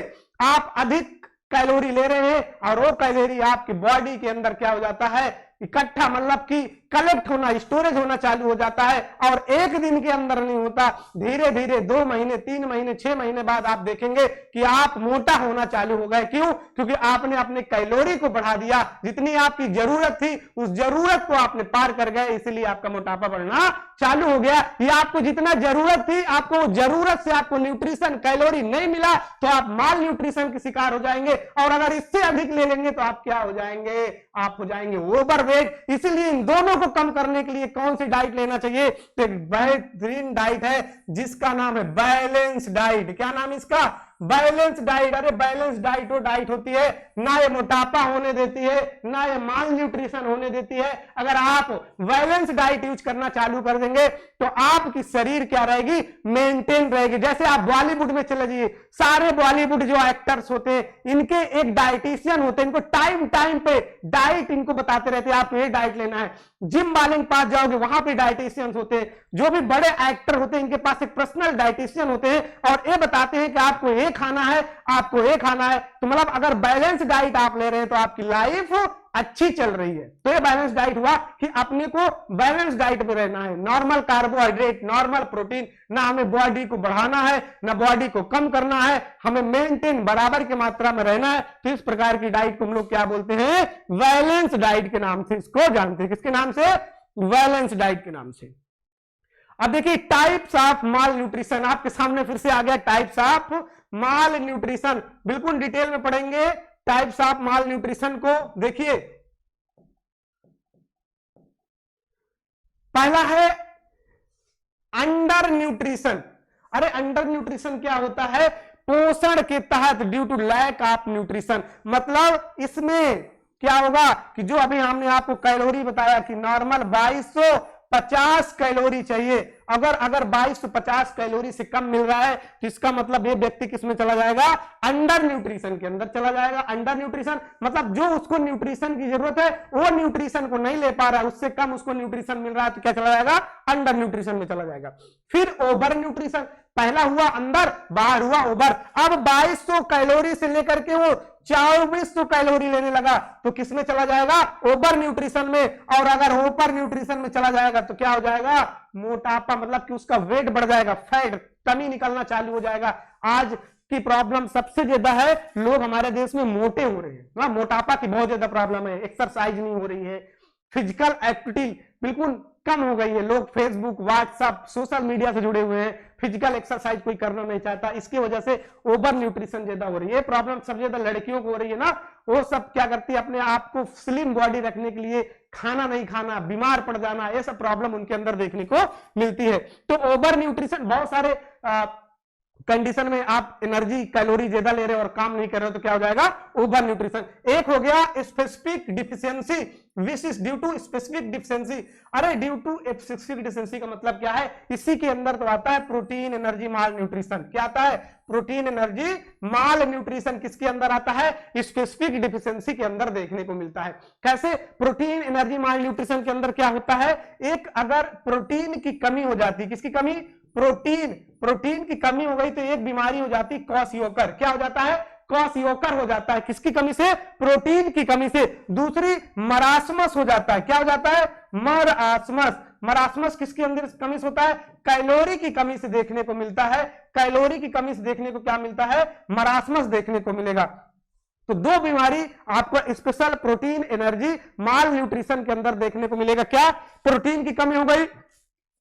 आप अधिक कैलोरी ले रहे हैं, और वो कैलोरी आपकी बॉडी के अंदर क्या हो जाता है, इकट्ठा मतलब कि कलेक्ट होना, स्टोरेज होना चालू हो जाता है और एक दिन के अंदर नहीं होता, धीरे धीरे 2 महीने 3 महीने 6 महीने बाद आप देखेंगे कि आप मोटा होना चालू हो गए। क्यों? क्योंकि आपने अपने कैलोरी को बढ़ा दिया, जितनी आपकी जरूरत थी उस जरूरत को आपने पार कर गए, इसलिए आपका मोटापा बढ़ना चालू हो गया। ये आपको जितना जरूरत थी, आपको जरूरत से आपको न्यूट्रिशन कैलोरी नहीं मिला तो आप माल न्यूट्रिशन के शिकार हो जाएंगे, और अगर इससे अधिक ले लेंगे तो आप क्या हो जाएंगे? आप हो जाएंगे ओवरवेट। इसलिए इन दोनों को कम करने के लिए कौन सी डाइट लेना चाहिए? तो एक बेहतरीन डाइट है जिसका नाम है बैलेंस डाइट। क्या नाम है इसका? Balance diet. अरे बैलेंस डाइट वो डाइट होती है ना ये मोटापा होने देती है ना ये माल न्यूट्रिशन होने देती है। अगर आप बैलेंस डाइट यूज करना चालू कर देंगे तो आपकी शरीर क्या रहेगी? मेंटेन रहेगी। जैसे आप बॉलीवुड में चले जाइए, सारे बॉलीवुड जो एक्टर्स होते हैं इनके एक डाइटिशियन होते हैं, इनको टाइम टाइम पे डाइट इनको बताते रहते हैं आपको ये डाइट लेना है। जिम वाले के पास जाओगे वहां पे डाइटिशियंस होते हैं, जो भी बड़े एक्टर होते हैं इनके पास एक पर्सनल डाइटिशियन होते हैं और ये बताते हैं कि आपको ये खाना है, आपको ये खाना है। तो मतलब अगर बैलेंस डाइट आप ले रहे हैं तो आपकी लाइफ अच्छी चल रही है। तो ये बैलेंस डाइट हुआ कि अपने को बैलेंस डाइट में रहना है, नॉर्मल कार्बोहाइड्रेट, नॉर्मल प्रोटीन, ना हमें बॉडी को बढ़ाना है ना बॉडी को कम करना है, हमें मेंटेन बराबर की मात्रा में रहना है। तो इस प्रकार की डाइट को हम लोग क्या बोलते हैं? बैलेंस डाइट के नाम से इसको जानते हैं। किसके नाम से? बैलेंस डाइट के नाम से। अब देखिए टाइप्स ऑफ माल न्यूट्रिशन आपके सामने फिर से आ गया। टाइप्स ऑफ माल न्यूट्रिशन बिल्कुल डिटेल में पढ़ेंगे। टाइप्स ऑफ माल न्यूट्रिशन को देखिए, पहला है अंडर न्यूट्रिशन। अरे अंडर न्यूट्रिशन क्या होता है? पोषण के तहत due to lack of nutrition. मतलब इसमें क्या होगा कि जो अभी हमने आपको कैलोरी बताया कि नॉर्मल 2250 कैलोरी चाहिए, अगर 2250 कैलोरी से कम मिल रहा है तो इसका मतलब ये व्यक्ति किसमें चला जाएगा? अंडर न्यूट्रिशन के अंदर चला जाएगा। अंडर न्यूट्रिशन मतलब जो उसको न्यूट्रिशन की जरूरत है वो न्यूट्रिशन को नहीं ले पा रहा है, उससे कम उसको न्यूट्रिशन मिल रहा है तो क्या चला जाएगा? अंडर न्यूट्रिशन में चला जाएगा। फिर ओवर न्यूट्रिशन, पहला हुआ अंदर, बाहर हुआ ओवर। अब 2200 कैलोरी से लेकर के वो 2400 कैलोरी लेने लगा तो किसमें चला जाएगा? ओवर न्यूट्रिशन में। और अगर ओवर न्यूट्रिशन में चला जाएगा तो क्या हो जाएगा? मोटापा, मतलब कि उसका वेट बढ़ जाएगा, फैट कमी निकलना चालू हो जाएगा। आज की प्रॉब्लम सबसे ज्यादा है, लोग हमारे देश में मोटे हो रहे हैं ना, मोटापा की बहुत ज्यादा प्रॉब्लम है। एक्सरसाइज नहीं हो रही है, फिजिकल एक्टिविटी बिल्कुल कम हो गई है। लोग फेसबुक, व्हाट्सएप, सोशल मीडिया से जुड़े हुए हैं, फिजिकल एक्सरसाइज कोई करना नहीं चाहता। इसकी वजह से ओवर न्यूट्रिशन ज्यादा हो रही है। ये प्रॉब्लम सबसे ज्यादा लड़कियों को हो रही है ना, वो सब क्या करती है अपने आप को स्लिम बॉडी रखने के लिए खाना नहीं खाना, बीमार पड़ जाना, ये सब प्रॉब्लम उनके अंदर देखने को मिलती है। तो ओवर न्यूट्रिशन बहुत सारे कंडीशन में आप एनर्जी कैलोरी ज्यादा ले रहे हो और काम नहीं कर रहे हो तो क्या हो जाएगा? Over nutrition. एक हो गया specific deficiency, which is due to specific deficiency. अरे ड्यू टू स्पेसिफिक डिफिशियंसी का मतलब क्या है? इसी के अंदर तो आता है प्रोटीन एनर्जी माल न्यूट्रिशन। क्या आता है? प्रोटीन एनर्जी माल न्यूट्रिशन किसके अंदर आता है? स्पेसिफिक डिफिशियंसी के अंदर देखने को मिलता है। कैसे? प्रोटीन एनर्जी माल न्यूट्रिशन के अंदर क्या होता है? एक अगर प्रोटीन की कमी हो जाती, किसकी कमी? प्रोटीन की कमी हो गई तो एक बीमारी हो जाती क्वाशियोकर। क्या हो जाता है? क्वाशियोकर हो जाता है। किसकी कमी से? प्रोटीन की कमी से। दूसरी मरासमस हो जाता है। क्या हो जाता है? मरासमस। मरासमस किसके अंदर कमी से होता है? कैलोरी की कमी से देखने को मिलता है। कैलोरी की कमी से देखने को क्या मिलता है? मरासमस देखने को मिलेगा। तो दो बीमारी आपको स्पेशल प्रोटीन एनर्जी माल न्यूट्रिशन के अंदर देखने को मिलेगा। क्या? प्रोटीन की कमी हो गई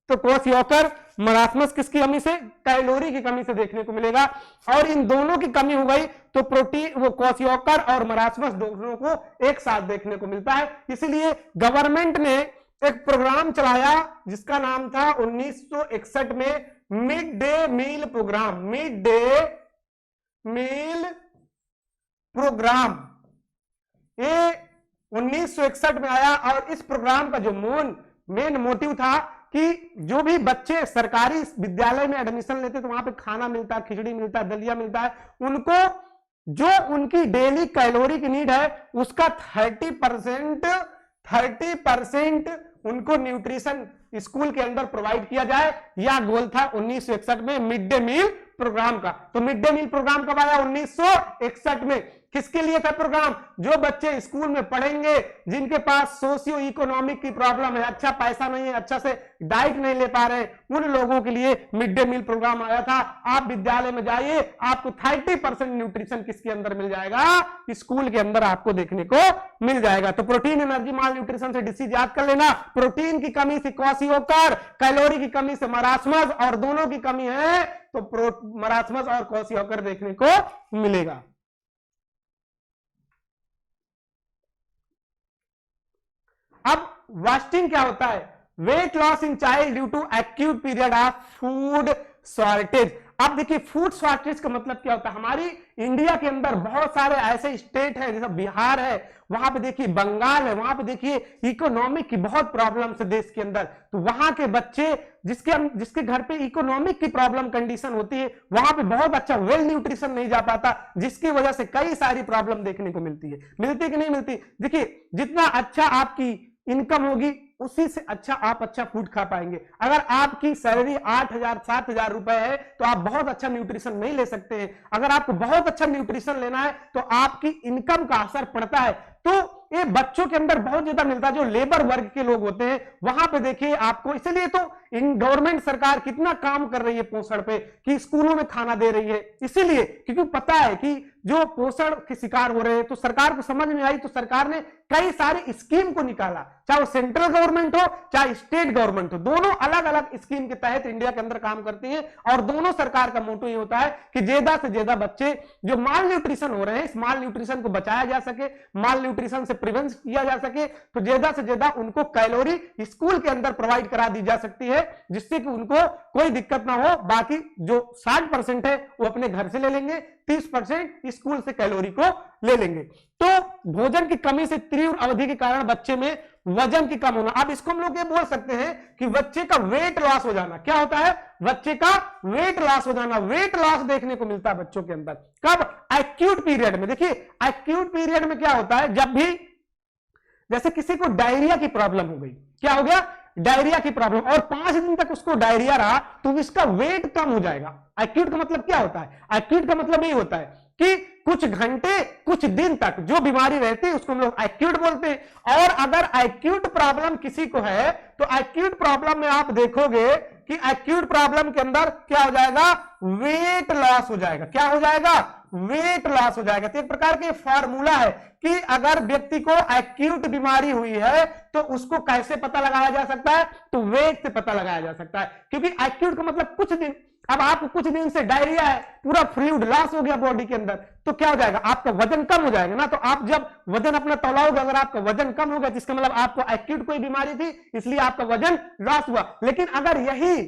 तो क्वाशियोकर, मरासमस किसकी कमी से? कैलोरी की कमी से देखने को मिलेगा। और इन दोनों की कमी हो गई तो प्रोटीन, वो क्वाशियोकर और मरासमस दोनों को एक साथ देखने को मिलता है। इसलिए गवर्नमेंट ने एक प्रोग्राम चलाया जिसका नाम था 1961 में mid day meal programme. Mid day meal programme ये 1961 में आया और इस प्रोग्राम का जो मेन मोटिव था कि जो भी बच्चे सरकारी विद्यालय में एडमिशन लेते तो वहां पे खाना मिलता है, खिचड़ी मिलता है, दलिया मिलता है, उनको जो उनकी डेली कैलोरी की नीड है उसका 30% उनको न्यूट्रिशन स्कूल के अंदर प्रोवाइड किया जाए। यह गोल था 1961 में मिड डे मील प्रोग्राम का। तो मिड डे मील प्रोग्राम कब आया? 1961 में। किसके लिए था प्रोग्राम? जो बच्चे स्कूल में पढ़ेंगे, जिनके पास सोशियो इकोनॉमिक की प्रॉब्लम है, अच्छा पैसा नहीं है, अच्छा से डाइट नहीं ले पा रहे, उन लोगों के लिए मिड डे मील प्रोग्राम आया था। आप विद्यालय में जाइए, आपको 30% न्यूट्रिशन किसके अंदर मिल जाएगा? स्कूल के अंदर आपको देखने को मिल जाएगा। तो प्रोटीन, एनर्जी, माल न्यूट्रिशन से डिसीज याद कर लेना। प्रोटीन की कमी से क्वाशियोकर, कैलोरी की कमी से मरासमस, और दोनों की कमी है तो मरासमस और क्वाशियोकर देखने को मिलेगा। अब वास्टिंग क्या होता है? Weight loss in child due to acute period of food shortage. अब देखिए, फूड शॉर्टेज का मतलब क्या होता है? हमारी इंडिया के अंदर बहुत सारे ऐसे स्टेट है, जैसे बिहार है, वहां पे देखिए बंगाल है, वहां पे देखिए इकोनॉमिक की बहुत प्रॉब्लम है देश के अंदर। तो वहां के बच्चे जिसके घर पे इकोनॉमिक की प्रॉब्लम कंडीशन होती है, वहां पे बहुत अच्छा वेल न्यूट्रिशन नहीं जा पाता, जिसकी वजह से कई सारी प्रॉब्लम देखने को मिलती है। मिलती कि नहीं मिलती? देखिए, जितना अच्छा आपकी इनकम होगी, उसी से अच्छा आप अच्छा फूड खा पाएंगे। अगर आपकी सैलरी 8,000 7,000 रुपए है तो आप बहुत अच्छा न्यूट्रिशन नहीं ले सकते हैं। अगर आपको बहुत अच्छा न्यूट्रिशन लेना है तो आपकी इनकम का असर पड़ता है। तो ये बच्चों के अंदर बहुत ज्यादा मिलता है, जो लेबर वर्ग के लोग होते हैं वहां पे देखिए आपको। इसलिए तो इन गवर्नमेंट सरकार कितना काम कर रही है पोषण पे, कि स्कूलों में खाना दे रही है, इसीलिए क्योंकि पता है कि जो पोषण के शिकार हो रहे हैं, तो सरकार को समझ में आई, तो सरकार ने कई सारे स्कीम को निकाला, चाहे वो सेंट्रल गवर्नमेंट हो चाहे स्टेट गवर्नमेंट हो, दोनों अलग अलग स्कीम के तहत इंडिया के अंदर काम करती है। और दोनों सरकार का मोटो ये होता है कि ज्यादा से ज्यादा बच्चे जो माल न्यूट्रिशन हो रहे हैं, इस माल न्यूट्रिशन को बचाया जा सके, माल न्यूट्रिशन से प्रिवेंट किया जा सके, तो ज्यादा से ज्यादा उनको कैलोरी स्कूल के अंदर प्रोवाइड करा दी जा सकती है, जिससे कि उनको कोई दिक्कत ना हो। बाकी जो 60% है वो अपने घर से ले लेंगे, 30% स्कूल से कैलोरी को ले लेंगे। तो भोजन की कमी से तीव्र अवधि के कारण बच्चे में वजन की कम होना। अब इसको हम लोग ये बोल सकते हैं कि बच्चे का वेट लॉस हो जाना। क्या होता है? बच्चे का वेट लॉस हो जाना। वेट लॉस देखने को मिलता है बच्चों के अंदर कब? एक्यूट पीरियड में। देखिए, एक्यूट पीरियड में क्या होता है? जब भी जैसे किसी को डायरिया की प्रॉब्लम हो गई, क्या हो गया? डायरिया की प्रॉब्लम, और 5 दिन तक उसको डायरिया रहा, तो इसका वेट कम हो जाएगा। एक्यूट का मतलब क्या होता है? एक्यूट का मतलब ये होता है कि कुछ घंटे कुछ दिन तक जो बीमारी रहती है उसको हम लोग एक्यूट बोलते हैं। और अगर एक्यूट प्रॉब्लम किसी को है तो एक्यूट प्रॉब्लम में आप देखोगे कि एक्यूट प्रॉब्लम के अंदर क्या हो जाएगा? वेट लॉस हो जाएगा। क्या हो जाएगा? वेट लॉस हो जाएगा। तो एक प्रकार के फॉर्मूला है कि अगर व्यक्ति को एक्यूट बीमारी हुई है तो उसको कैसे पता लगाया जा सकता है? तो वेट से पता लगाया जा सकता है, क्योंकि एक्यूट का मतलब कुछ दिन। अब आपको कुछ दिन से डायरिया है, पूरा फ्लूइड लॉस हो गया बॉडी के अंदर, तो क्या हो जाएगा? आपका वजन कम हो जाएगा ना। तो आप जब वजन अपना तौलाओगे, अगर आपका वजन कम हो गया, जिसका मतलब आपको एक्यूट कोई बीमारी थी, इसलिए आपका वजन लॉस हुआ। लेकिन अगर यही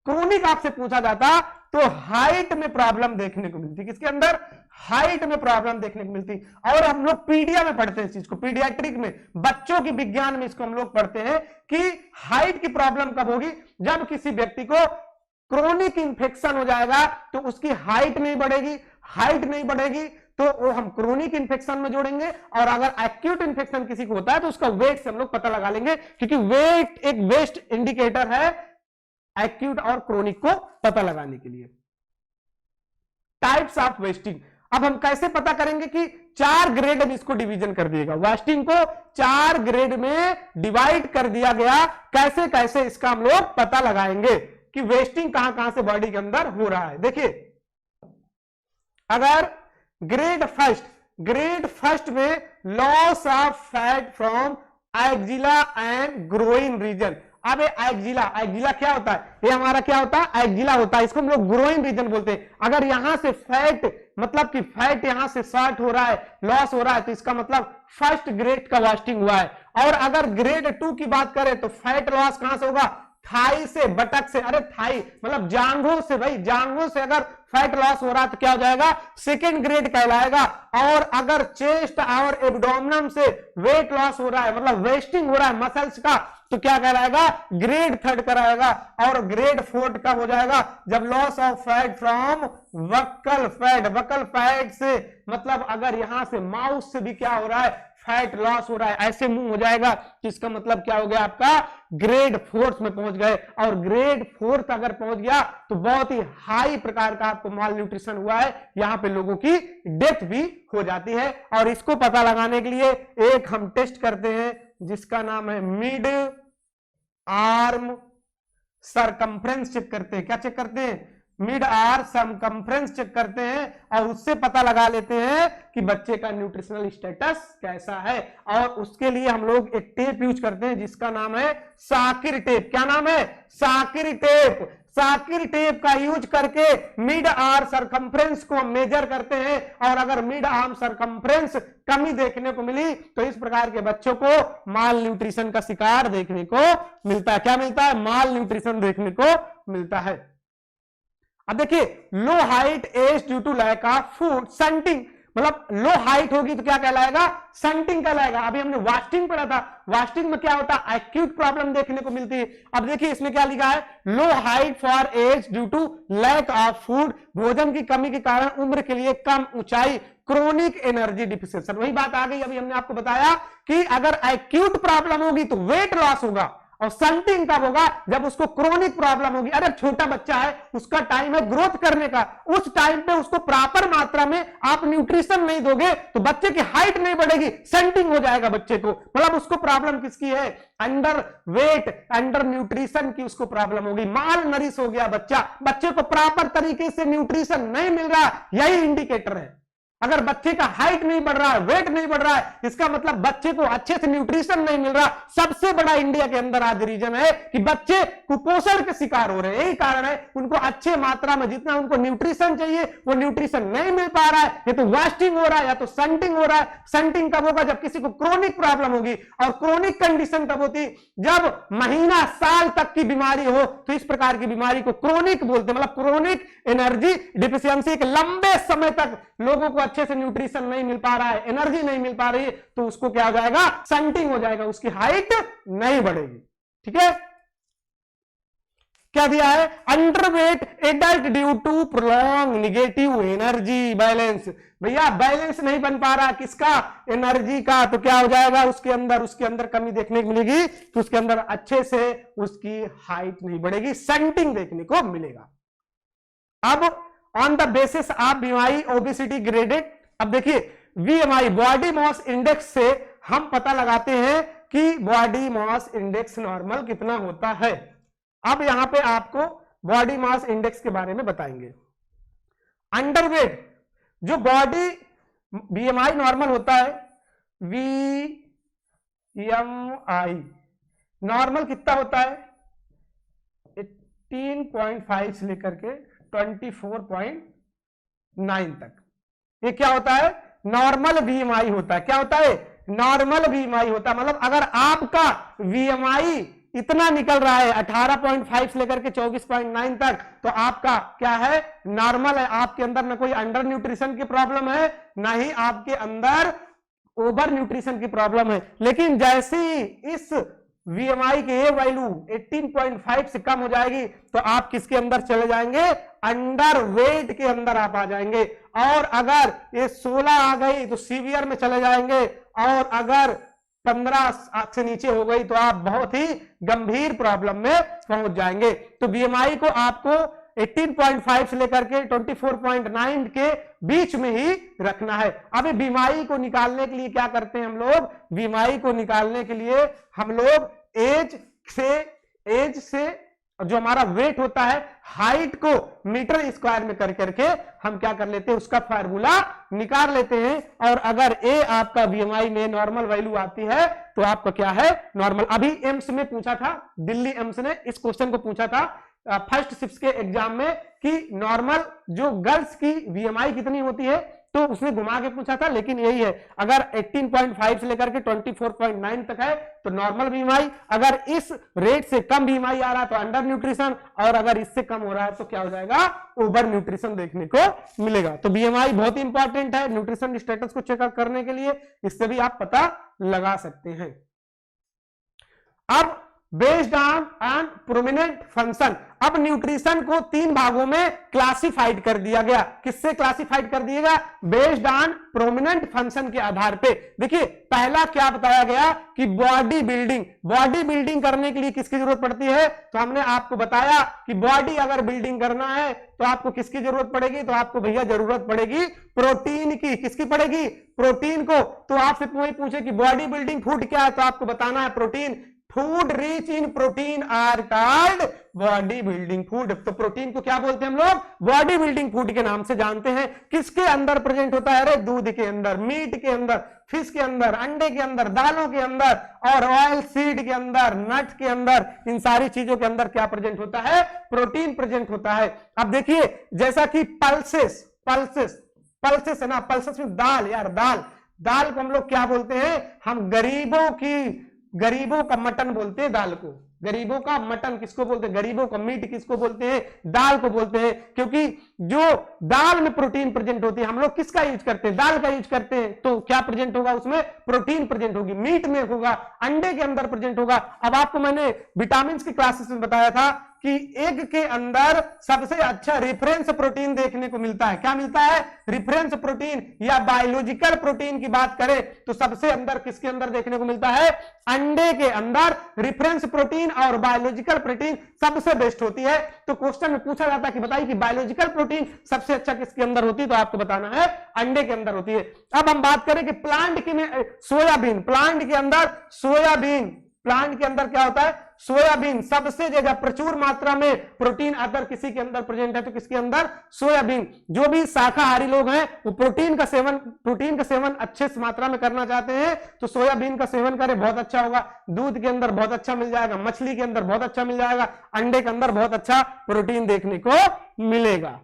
क्रोनिक आपसे पूछा जाता तो हाइट में प्रॉब्लम देखने को मिलती। किसके अंदर? हाइट में प्रॉब्लम देखने को मिलती। और हम लोग पीडिया में पढ़ते हैं इस चीज को, पीडियाट्रिक में, बच्चों की विज्ञान में इसको हम लोग पढ़ते हैं कि हाइट की प्रॉब्लम कब होगी? जब किसी व्यक्ति को क्रोनिक इंफेक्शन हो जाएगा तो उसकी हाइट नहीं बढ़ेगी। हाइट नहीं बढ़ेगी तो वो हम क्रोनिक इंफेक्शन में जोड़ेंगे, और अगर एक्यूट इंफेक्शन किसी को होता है तो उसका वेट से हम लोग पता लगा लेंगे, क्योंकि वेट एक बेस्ट इंडिकेटर है एक्यूट और क्रोनिक को पता लगाने के लिए। Types of wasting. अब हम कैसे पता करेंगे कि 4 ग्रेड में इसको डिवीजन कर दिएगा, वास्टिंग को 4 ग्रेड में डिवाइड कर दिया गया। कैसे कैसे इसका हम लोग पता लगाएंगे कि वेस्टिंग कहां कहां से बॉडी के अंदर हो रहा है? देखिए, अगर ग्रेड फर्स्ट में loss of fat from axilla and groin region. अब एक्जिला क्या होता है? ये हमारा क्या होता है? एक्जिला होता है। इसको हम लोग ग्रोइन रीजन बोलते हैं। अगर यहां से फैट, मतलब कि फैट यहां से शॉर्ट हो रहा है, लॉस हो रहा है, तो इसका मतलब फर्स्ट ग्रेड का वास्टिंग हुआ है। और अगर ग्रेड 2 की बात करें तो फैट लॉस कहां से होगा? थाई से, बटक से। अरे थाई मतलब जांघों से, भाई जांघों से अगर फैट लॉस हो रहा है तो क्या हो जाएगा? सेकेंड ग्रेड कहलाएगा। और अगर चेस्ट और एब्डोमेन से वेट लॉस हो रहा है, मतलब वेस्टिंग हो रहा है मसल्स का, तो क्या कहलाएगा, ग्रेड 3 कराएगा। और ग्रेड 4 कब हो जाएगा, जब loss of fat from buccal fat, buccal fat से मतलब अगर यहां से माउस से भी क्या हो रहा है, फैट लॉस हो रहा है, ऐसे मुंह हो जाएगा, तो इसका मतलब क्या हो गया, आपका ग्रेड 4 में पहुंच गए। और ग्रेड 4 अगर पहुंच गया तो बहुत ही हाई प्रकार का आपको माल न्यूट्रिशन हुआ है, यहां पे लोगों की डेथ भी हो जाती है। और इसको पता लगाने के लिए एक हम टेस्ट करते हैं जिसका नाम है मिड आर्म सरकमफ्रेंस चेक करते हैं। क्या चेक करते हैं, मिड आर्म सरकमफ्रेंस चेक करते हैं और उससे पता लगा लेते हैं कि बच्चे का न्यूट्रिशनल स्टेटस कैसा है। और उसके लिए हम लोग एक टेप यूज करते हैं जिसका नाम है साकिर टेप। क्या नाम है, साकिर टेप। साकिर टेप का यूज करके मिड आर्म सरकमफ्रेंस को मेजर करते हैं और अगर मिड आर्म सरकमफ्रेंस कमी देखने को मिली तो इस प्रकार के बच्चों को माल न्यूट्रिशन का शिकार देखने को मिलता है। क्या मिलता है, माल न्यूट्रिशन देखने को मिलता है। अब देखिए, low height age due to lack of food, stunting, मतलब लो हाइट होगी तो क्या कहलाएगा, स्टंटिंग कहलाएगा। अभी हमने वास्टिंग पढ़ा था, वास्टिंग में क्या होता है, एक्यूट प्रॉब्लम देखने को मिलती है। अब देखिए इसमें क्या लिखा है, low height for age due to lack of food, भोजन की कमी के कारण उम्र के लिए कम ऊंचाई, क्रोनिक एनर्जी डिफिशिएंसी। वही बात आ गई, अभी हमने आपको बताया कि अगर एक्यूट प्रॉब्लम होगी तो वेट लॉस होगा और स्टंटिंग कब होगा, जब उसको क्रोनिक प्रॉब्लम होगी। अरे छोटा बच्चा है, उसका टाइम है ग्रोथ करने का, उस टाइम पे उसको प्रॉपर मात्रा में आप न्यूट्रिशन नहीं दोगे तो बच्चे की हाइट नहीं बढ़ेगी, स्टंटिंग हो जाएगा बच्चे को। मतलब उसको प्रॉब्लम किसकी है, अंडर वेट, अंडर न्यूट्रिशन की उसको प्रॉब्लम होगी, माल नरिश हो गया बच्चा, बच्चे को प्रॉपर तरीके से न्यूट्रिशन नहीं मिल रहा, यही इंडिकेटर है। अगर बच्चे का हाइट नहीं बढ़ रहा है, वेट नहीं बढ़ रहा है, इसका मतलब बच्चे को अच्छे से न्यूट्रिशन नहीं मिल रहा। सबसे बड़ा इंडिया के अंदर आज रीजन है कि बच्चे कुपोषण के शिकार हो रहे हैं। यही कारण है, उनको अच्छे मात्रा में जितना उनको न्यूट्रिशन चाहिए वो न्यूट्रिशन नहीं मिल पा रहा है। या तो वास्टिंग हो रहा है या तो स्टंटिंग हो रहा है। स्टंटिंग कब होगा, जब किसी को क्रोनिक प्रॉब्लम होगी। और क्रोनिक कंडीशन कब होती, जब महीना साल तक की बीमारी हो, तो इस प्रकार की बीमारी को क्रोनिक बोलते हैं। मतलब क्रोनिक एनर्जी डिफिशियंसी, एक लंबे समय तक लोगों को अच्छे से न्यूट्रिशन नहीं मिल पा रहा है, एनर्जी नहीं मिल पा रही है, तो उसको क्या हो जाएगा, स्टंटिंग हो जाएगा, उसकी हाइट नहीं बढ़ेगी। ठीक है, क्या दिया है, underweight adult due to prolong negative energy balance. भैया बैलेंस नहीं बन पा रहा किसका, एनर्जी का, तो क्या हो जाएगा, उसके अंदर कमी देखने को मिलेगी, तो उसके अंदर अच्छे से उसकी हाइट नहीं बढ़ेगी, स्टंटिंग देखने को मिलेगा। अब on the basis of BMI obesity graded, अब देखिए बीएमआई बॉडी मास इंडेक्स से हम पता लगाते हैं कि बॉडी मास इंडेक्स नॉर्मल कितना होता है। अब यहां पे आपको बॉडी मास इंडेक्स के बारे में बताएंगे। अंडरवेट जो बॉडी बीएमआई नॉर्मल होता है, बीएमआई नॉर्मल कितना होता है, 18.5 से लेकर के 24.9 तक। ये क्या होता है, नॉर्मल बीएमआई होता है। क्या होता है, नॉर्मल बीएमआई होता है। मतलब अगर आपका बीएमआई इतना निकल रहा है 18.5 से लेकर के 24.9 तक, तो आपका क्या है, नॉर्मल है। आपके अंदर ना कोई अंडर न्यूट्रिशन की प्रॉब्लम है, ना ही आपके अंदर ओवर न्यूट्रिशन की प्रॉब्लम है। लेकिन जैसे ही इस वीएमआई की ये वैल्यू 18.5 से कम हो जाएगी तो आप किसके अंदर चले जाएंगे, अंडर वेट के अंदर आप आ जाएंगे। और अगर ये 16 आ गई तो सीवियर में चले जाएंगे, और अगर 15 से नीचे हो गई तो आप बहुत ही गंभीर प्रॉब्लम में पहुंच जाएंगे। तो बीएमआई को आपको 18.5 से लेकर के 24.9 के बीच में ही रखना है। अब बीएमआई को निकालने के लिए क्या करते हैं हम लोग, बीएमआई को निकालने के लिए हम लोग एज से जो हमारा वेट होता है, हाइट को मीटर स्क्वायर में कर करके हम क्या कर लेते हैं, उसका फार्मूला निकाल लेते हैं। और अगर ए आपका बीएमआई में नॉर्मल वैल्यू आती है तो आपका क्या है, नॉर्मल। अभी एम्स में पूछा था, दिल्ली एम्स ने इस क्वेश्चन को पूछा था फर्स्ट शिफ्ट के एग्जाम में कि नॉर्मल जो गर्ल्स की बीएमआई कितनी होती है, तो उसने घुमा के पूछा था। लेकिन यही है, अगर 18.5 से लेकर के 24.9 तक है तो नॉर्मल बीएमआई, अगर इस रेट से कम बीएमआई आ रहा है तो अंडर न्यूट्रिशन, और अगर इससे कम हो रहा है तो क्या हो जाएगा, ओवर न्यूट्रिशन देखने को मिलेगा। तो बीएमआई बहुत इंपॉर्टेंट है न्यूट्रिशन स्टेटस को चेकअप करने के लिए, इससे भी आप पता लगा सकते हैं। अब बेस्ड ऑन प्रोमिनेंट फंक्शन। अब न्यूट्रिशन को 3 भागों में क्लासिफाइड कर दिया गया। किससे क्लासिफाइड कर दिया गया? बेस्ड ऑन प्रोमिनेंट फंक्शन के आधार पे। देखिए पहला क्या बताया गया कि बॉडी बिल्डिंग। बॉडी बिल्डिंग करने के लिए किसकी जरूरत पड़ती है? तो हमने आपको बताया कि बॉडी अगर बिल्डिंग करना है तो आपको किसकी जरूरत पड़ेगी? तो आपको भैया जरूरत पड़ेगी प्रोटीन की। किसकी पड़ेगी? प्रोटीन को। तो आपसे कोई पूछे कि बॉडी बिल्डिंग फूड क्या है, तो आपको बताना है protein. Food rich in protein are called body building food. तो प्रोटीन को क्या बोलते हैं हम लोग? बॉडी बिल्डिंग फूड के नाम से जानते हैं। किसके अंदर प्रेजेंट होता है? अरे दूध के अंदर, मीट के अंदर, फिश के अंदर, अंडे के अंदर, दालों के अंदर और ऑयल सीड के अंदर, नट के अंदर, इन सारी चीजों के अंदर क्या प्रेजेंट होता है? प्रोटीन प्रेजेंट होता है। अब देखिए जैसा कि पल्सेस पल्सेस है ना, पल्सेस में दाल, यार दाल को हम लोग क्या बोलते हैं? हम गरीबों का मटन बोलते हैं दाल को। गरीबों का मटन किसको बोलते हैं? गरीबों का मीट किसको बोलते हैं? दाल को बोलते हैं। क्योंकि जो दाल में प्रोटीन प्रेजेंट होती है, हम लोग किसका यूज करते हैं? दाल का यूज करते हैं। तो क्या प्रेजेंट होगा उसमें? प्रोटीन प्रेजेंट होगी। मीट में होगा, अंडे के अंदर प्रेजेंट होगा। अब आपको मैंने विटामिन की क्लासेस में बताया था कि एग के अंदर सबसे अच्छा रेफरेंस प्रोटीन देखने को मिलता है। क्या मिलता है? रेफरेंस प्रोटीन या बायोलॉजिकल प्रोटीन की बात करें तो सबसे अंदर किसके अंदर देखने को मिलता है? अंडे के अंदर रेफरेंस प्रोटीन और बायोलॉजिकल प्रोटीन सबसे बेस्ट होती है। तो क्वेश्चन में पूछा जाता है कि बताइए कि बायोलॉजिकल प्रोटीन सबसे अच्छा किसके अंदर होती है? तो आपको बताना है अंडे के अंदर होती है। अब हम बात करें कि प्लांट की में सोयाबीन, प्लांट के अंदर क्या होता है? सोयाबीन सबसे ज्यादा प्रचुर मात्रा में प्रोटीन अगर किसी के अंदर प्रेजेंट है तो किसके अंदर? सोयाबीन। जो भी शाकाहारी लोग हैं वो प्रोटीन का सेवन अच्छे मात्रा में करना चाहते हैं तो सोयाबीन का सेवन करें, बहुत अच्छा होगा। दूध के अंदर बहुत अच्छा मिल जाएगा, मछली के अंदर बहुत अच्छा मिल जाएगा, अंडे के अंदर बहुत अच्छा प्रोटीन देखने को मिलेगा।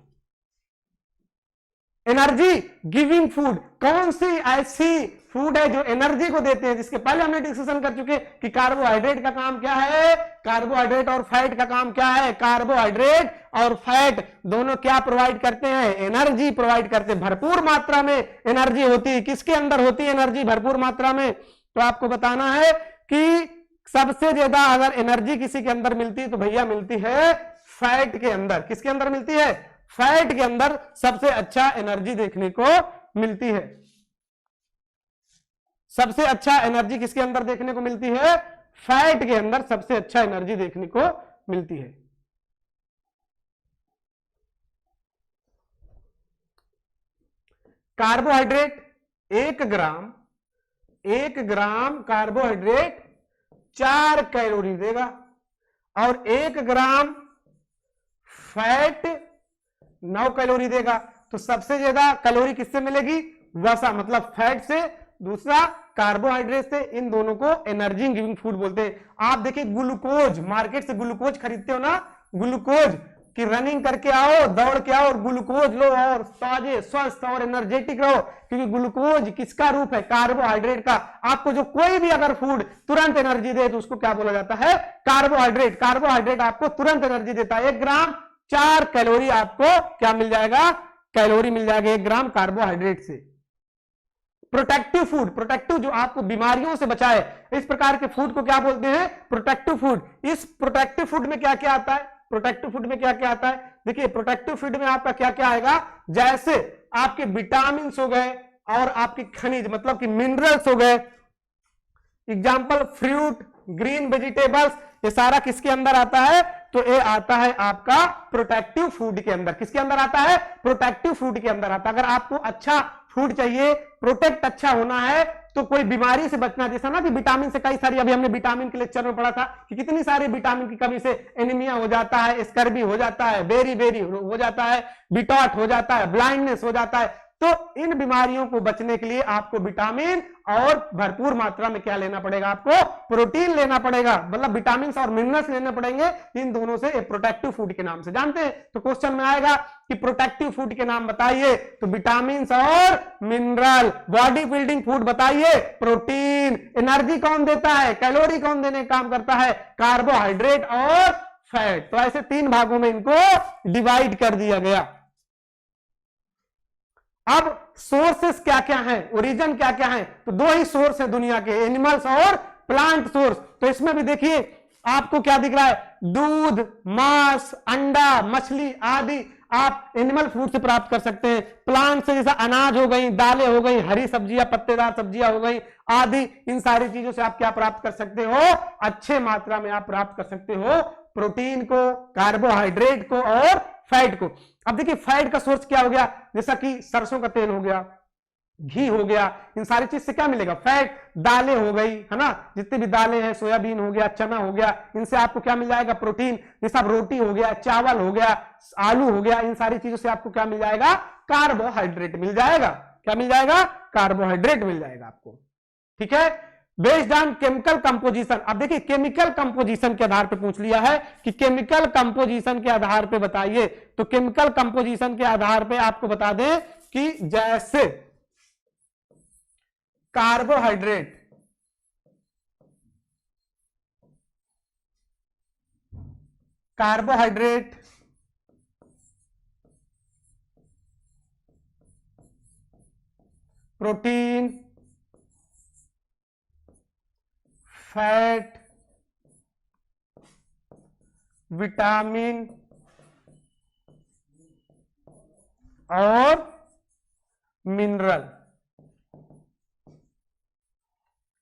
एनर्जी गिविंग फूड, कौन सी ऐसी फूड है जो एनर्जी को देते हैं? जिसके पहले हमने डिस्कशन कर चुके कि कार्बोहाइड्रेट का काम क्या है, कार्बोहाइड्रेट और फैट का काम क्या है। कार्बोहाइड्रेट और फैट दोनों क्या प्रोवाइड करते हैं? एनर्जी प्रोवाइड करते हैं। भरपूर मात्रा में एनर्जी होती है। किसके अंदर होती है एनर्जी भरपूर मात्रा में? तो आपको बताना है कि सबसे ज्यादा अगर एनर्जी किसी के अंदर मिलती है तो भैया मिलती है फैट के अंदर। किसके अंदर मिलती है? फैट के अंदर सबसे अच्छा एनर्जी देखने को मिलती है। सबसे अच्छा एनर्जी किसके अंदर देखने को मिलती है? फैट के अंदर सबसे अच्छा एनर्जी देखने को मिलती है। कार्बोहाइड्रेट 1 ग्राम कार्बोहाइड्रेट 4 कैलोरी देगा और 1 ग्राम फैट 9 कैलोरी देगा। तो सबसे ज्यादा कैलोरी किससे मिलेगी? वसा मतलब फैट से, दूसरा कार्बोहाइड्रेट से। इन दोनों को एनर्जी गिविंग फूड बोलते हैं। आप देखिए ग्लूकोज, मार्केट से ग्लूकोज खरीदते हो ना, ग्लूकोज की रनिंग करके आओ, दौड़ के आओ और ग्लूकोज लो और ताजे स्वस्थ और एनर्जेटिक रहो। क्योंकि ग्लूकोज किसका रूप है? कार्बोहाइड्रेट का। आपको जो कोई भी अगर फूड तुरंत एनर्जी दे तो उसको क्या बोला जाता है? कार्बोहाइड्रेट। कार्बोहाइड्रेट आपको तुरंत एनर्जी देता है। 1 ग्राम 4 कैलोरी आपको क्या मिल जाएगा? कैलोरी मिल जाएगा 1 ग्राम कार्बोहाइड्रेट से। प्रोटेक्टिव फूड, प्रोटेक्टिव जो आपको बीमारियों से बचाए, इस प्रकार के फूड को क्या बोलते हैं? Protective food. इस प्रोटेक्टिव फूड में क्या क्या आता है? प्रोटेक्टिव फूड में क्या क्या आता है? देखिए प्रोटेक्टिव फूड में आपका क्या क्या आएगा? जैसे आपके विटामिन हो गए और आपके खनिज मतलब कि मिनरल्स हो गए। एग्जाम्पल फ्रूट, ग्रीन वेजिटेबल्स, ये सारा किसके अंदर आता है? तो ये आता है आपका प्रोटेक्टिव फूड के अंदर। किसके अंदर आता है? प्रोटेक्टिव फूड के अंदर आता है। अगर आपको अच्छा फूड चाहिए, प्रोटेक्ट अच्छा होना है, तो कोई बीमारी से बचना, जैसा ना कि विटामिन से कई सारी, अभी हमने विटामिन के लेक्चर में पढ़ा था कि कितनी सारी विटामिन की कमी से एनीमिया हो जाता है, स्कर्वी हो जाता है, बेरी हो जाता है, बिटॉट हो जाता है, ब्लाइंडनेस हो जाता है। तो इन बीमारियों को बचने के लिए आपको विटामिन और भरपूर मात्रा में क्या लेना पड़ेगा? आपको प्रोटीन लेना पड़ेगा, मतलब विटामिन और मिनरल्स लेने पड़ेंगे। इन दोनों से प्रोटेक्टिव फूड के नाम से जानते हैं। तो क्वेश्चन में आएगा कि प्रोटेक्टिव फूड के नाम बताइए, तो विटामिन और मिनरल। बॉडी बिल्डिंग फूड बताइए, प्रोटीन। एनर्जी कौन देता है? कैलोरी कौन देने का काम करता है? कार्बोहाइड्रेट और फैट। तो ऐसे 3 भागों में इनको डिवाइड कर दिया गया। अब सोर्सेस क्या क्या हैं, ओरिजिन क्या क्या हैं? तो 2 ही सोर्स है दुनिया के, एनिमल्स और प्लांट सोर्स। तो इसमें भी देखिए आपको क्या दिख रहा है? दूध, मांस, अंडा, मछली आदि आप एनिमल फूड से प्राप्त कर सकते हैं। प्लांट से जैसा अनाज हो गई, दालें हो गई, हरी सब्जियां, पत्तेदार सब्जियां हो गई आदि, इन सारी चीजों से आप क्या प्राप्त कर सकते हो? अच्छे मात्रा में आप प्राप्त कर सकते हो प्रोटीन को, कार्बोहाइड्रेट को और फैट को। अब देखिए फैट का सोर्स क्या हो गया? जैसा कि सरसों का तेल हो गया, घी हो गया, इन सारी चीज से क्या मिलेगा? फैट। दालें हो गई, है ना, जितनी भी दालें हैं, सोयाबीन हो गया, चना हो गया, इनसे आपको क्या मिल जाएगा? प्रोटीन। जैसा रोटी हो गया, चावल हो गया, आलू हो गया, इन सारी चीजों से आपको क्या मिल जाएगा? कार्बोहाइड्रेट मिल जाएगा। क्या मिल जाएगा? कार्बोहाइड्रेट मिल जाएगा आपको। ठीक है, बेस्ड ऑन केमिकल कंपोजिशन। अब देखिए केमिकल कंपोजिशन के आधार पर पूछ लिया है कि केमिकल कंपोजिशन के आधार पर बताइए, तो केमिकल कंपोजिशन के आधार पर आपको बता दें कि जैसे कार्बोहाइड्रेट, प्रोटीन, फैट, विटामिन और मिनरल,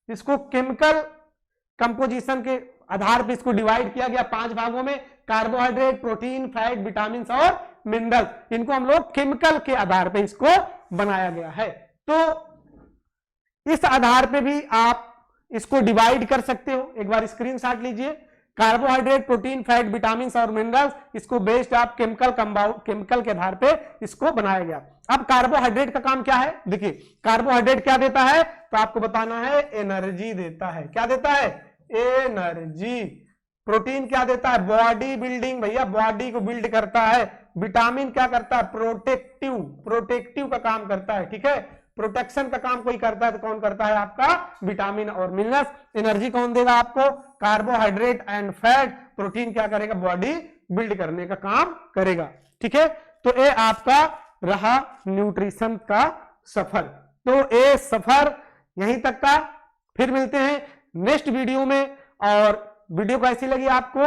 इसको केमिकल कंपोजिशन के आधार पर इसको डिवाइड किया गया 5 भागों में। कार्बोहाइड्रेट, प्रोटीन, फैट, विटामिन और मिनरल, इनको हम लोग केमिकल के आधार पर इसको बनाया गया है। तो इस आधार पे भी आप इसको डिवाइड कर सकते हो। एक बार स्क्रीनशॉट लीजिए। कार्बोहाइड्रेट, प्रोटीन, फैट, विटामिन और मिनरल्स, इसको बेस्ड आप केमिकल के आधार पे इसको बनाया गया। अब कार्बोहाइड्रेट का काम क्या है? देखिए कार्बोहाइड्रेट क्या देता है, तो आपको बताना है एनर्जी देता है। क्या देता है? एनर्जी। प्रोटीन क्या देता है? बॉडी बिल्डिंग, भैया बॉडी को बिल्ड करता है। विटामिन क्या करता है? प्रोटेक्टिव का काम करता है। ठीक है, प्रोटेक्शन का काम कोई करता है तो कौन करता है? आपका विटामिन और मिनरल्स। एनर्जी कौन देगा आपको? Carbohydrate and fat. प्रोटीन क्या करेगा? बॉडी बिल्ड करने का काम करेगा। ठीक है, तो ये आपका रहा न्यूट्रिशन का सफर। तो ये सफर यहीं तक का, फिर मिलते हैं नेक्स्ट वीडियो में। और वीडियो कैसी लगी आपको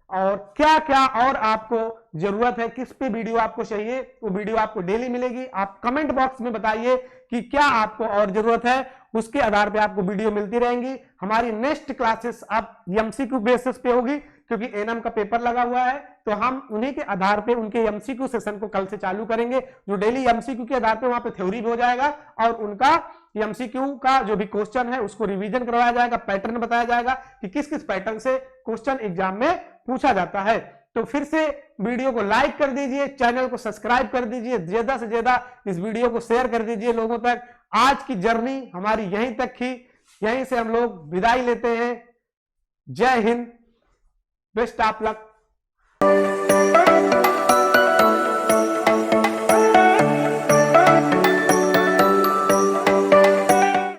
और क्या क्या और आपको जरूरत है, किस पे वीडियो आपको चाहिए, वो वीडियो आपको डेली मिलेगी। आप कमेंट बॉक्स में बताइए कि क्या आपको और जरूरत है, उसके आधार पे आपको वीडियो मिलती रहेंगी। हमारी नेक्स्ट क्लासेस अब एमसीक्यू बेसिस पे होगी, क्योंकि एनएम का पेपर लगा हुआ है, तो हम उन्हीं के आधार पे उनके एमसीक्यू सेशन को कल से चालू करेंगे, जो डेली एमसीक्यू के आधार पे वहां पे थ्योरी भी हो जाएगा और उनका एमसीक्यू का जो भी क्वेश्चन है उसको रिवीजन करवाया जाएगा, पैटर्न बताया जाएगा कि किस किस पैटर्न से क्वेश्चन एग्जाम में पूछा जाता है। तो फिर से वीडियो को लाइक कर दीजिए, चैनल को सब्सक्राइब कर दीजिए, ज्यादा से ज्यादा इस वीडियो को शेयर कर दीजिए लोगों तक। आज की जर्नी हमारी यहीं तक थी, यहीं से हम लोग विदाई लेते हैं। जय हिंद, बेस्ट ऑफ लक।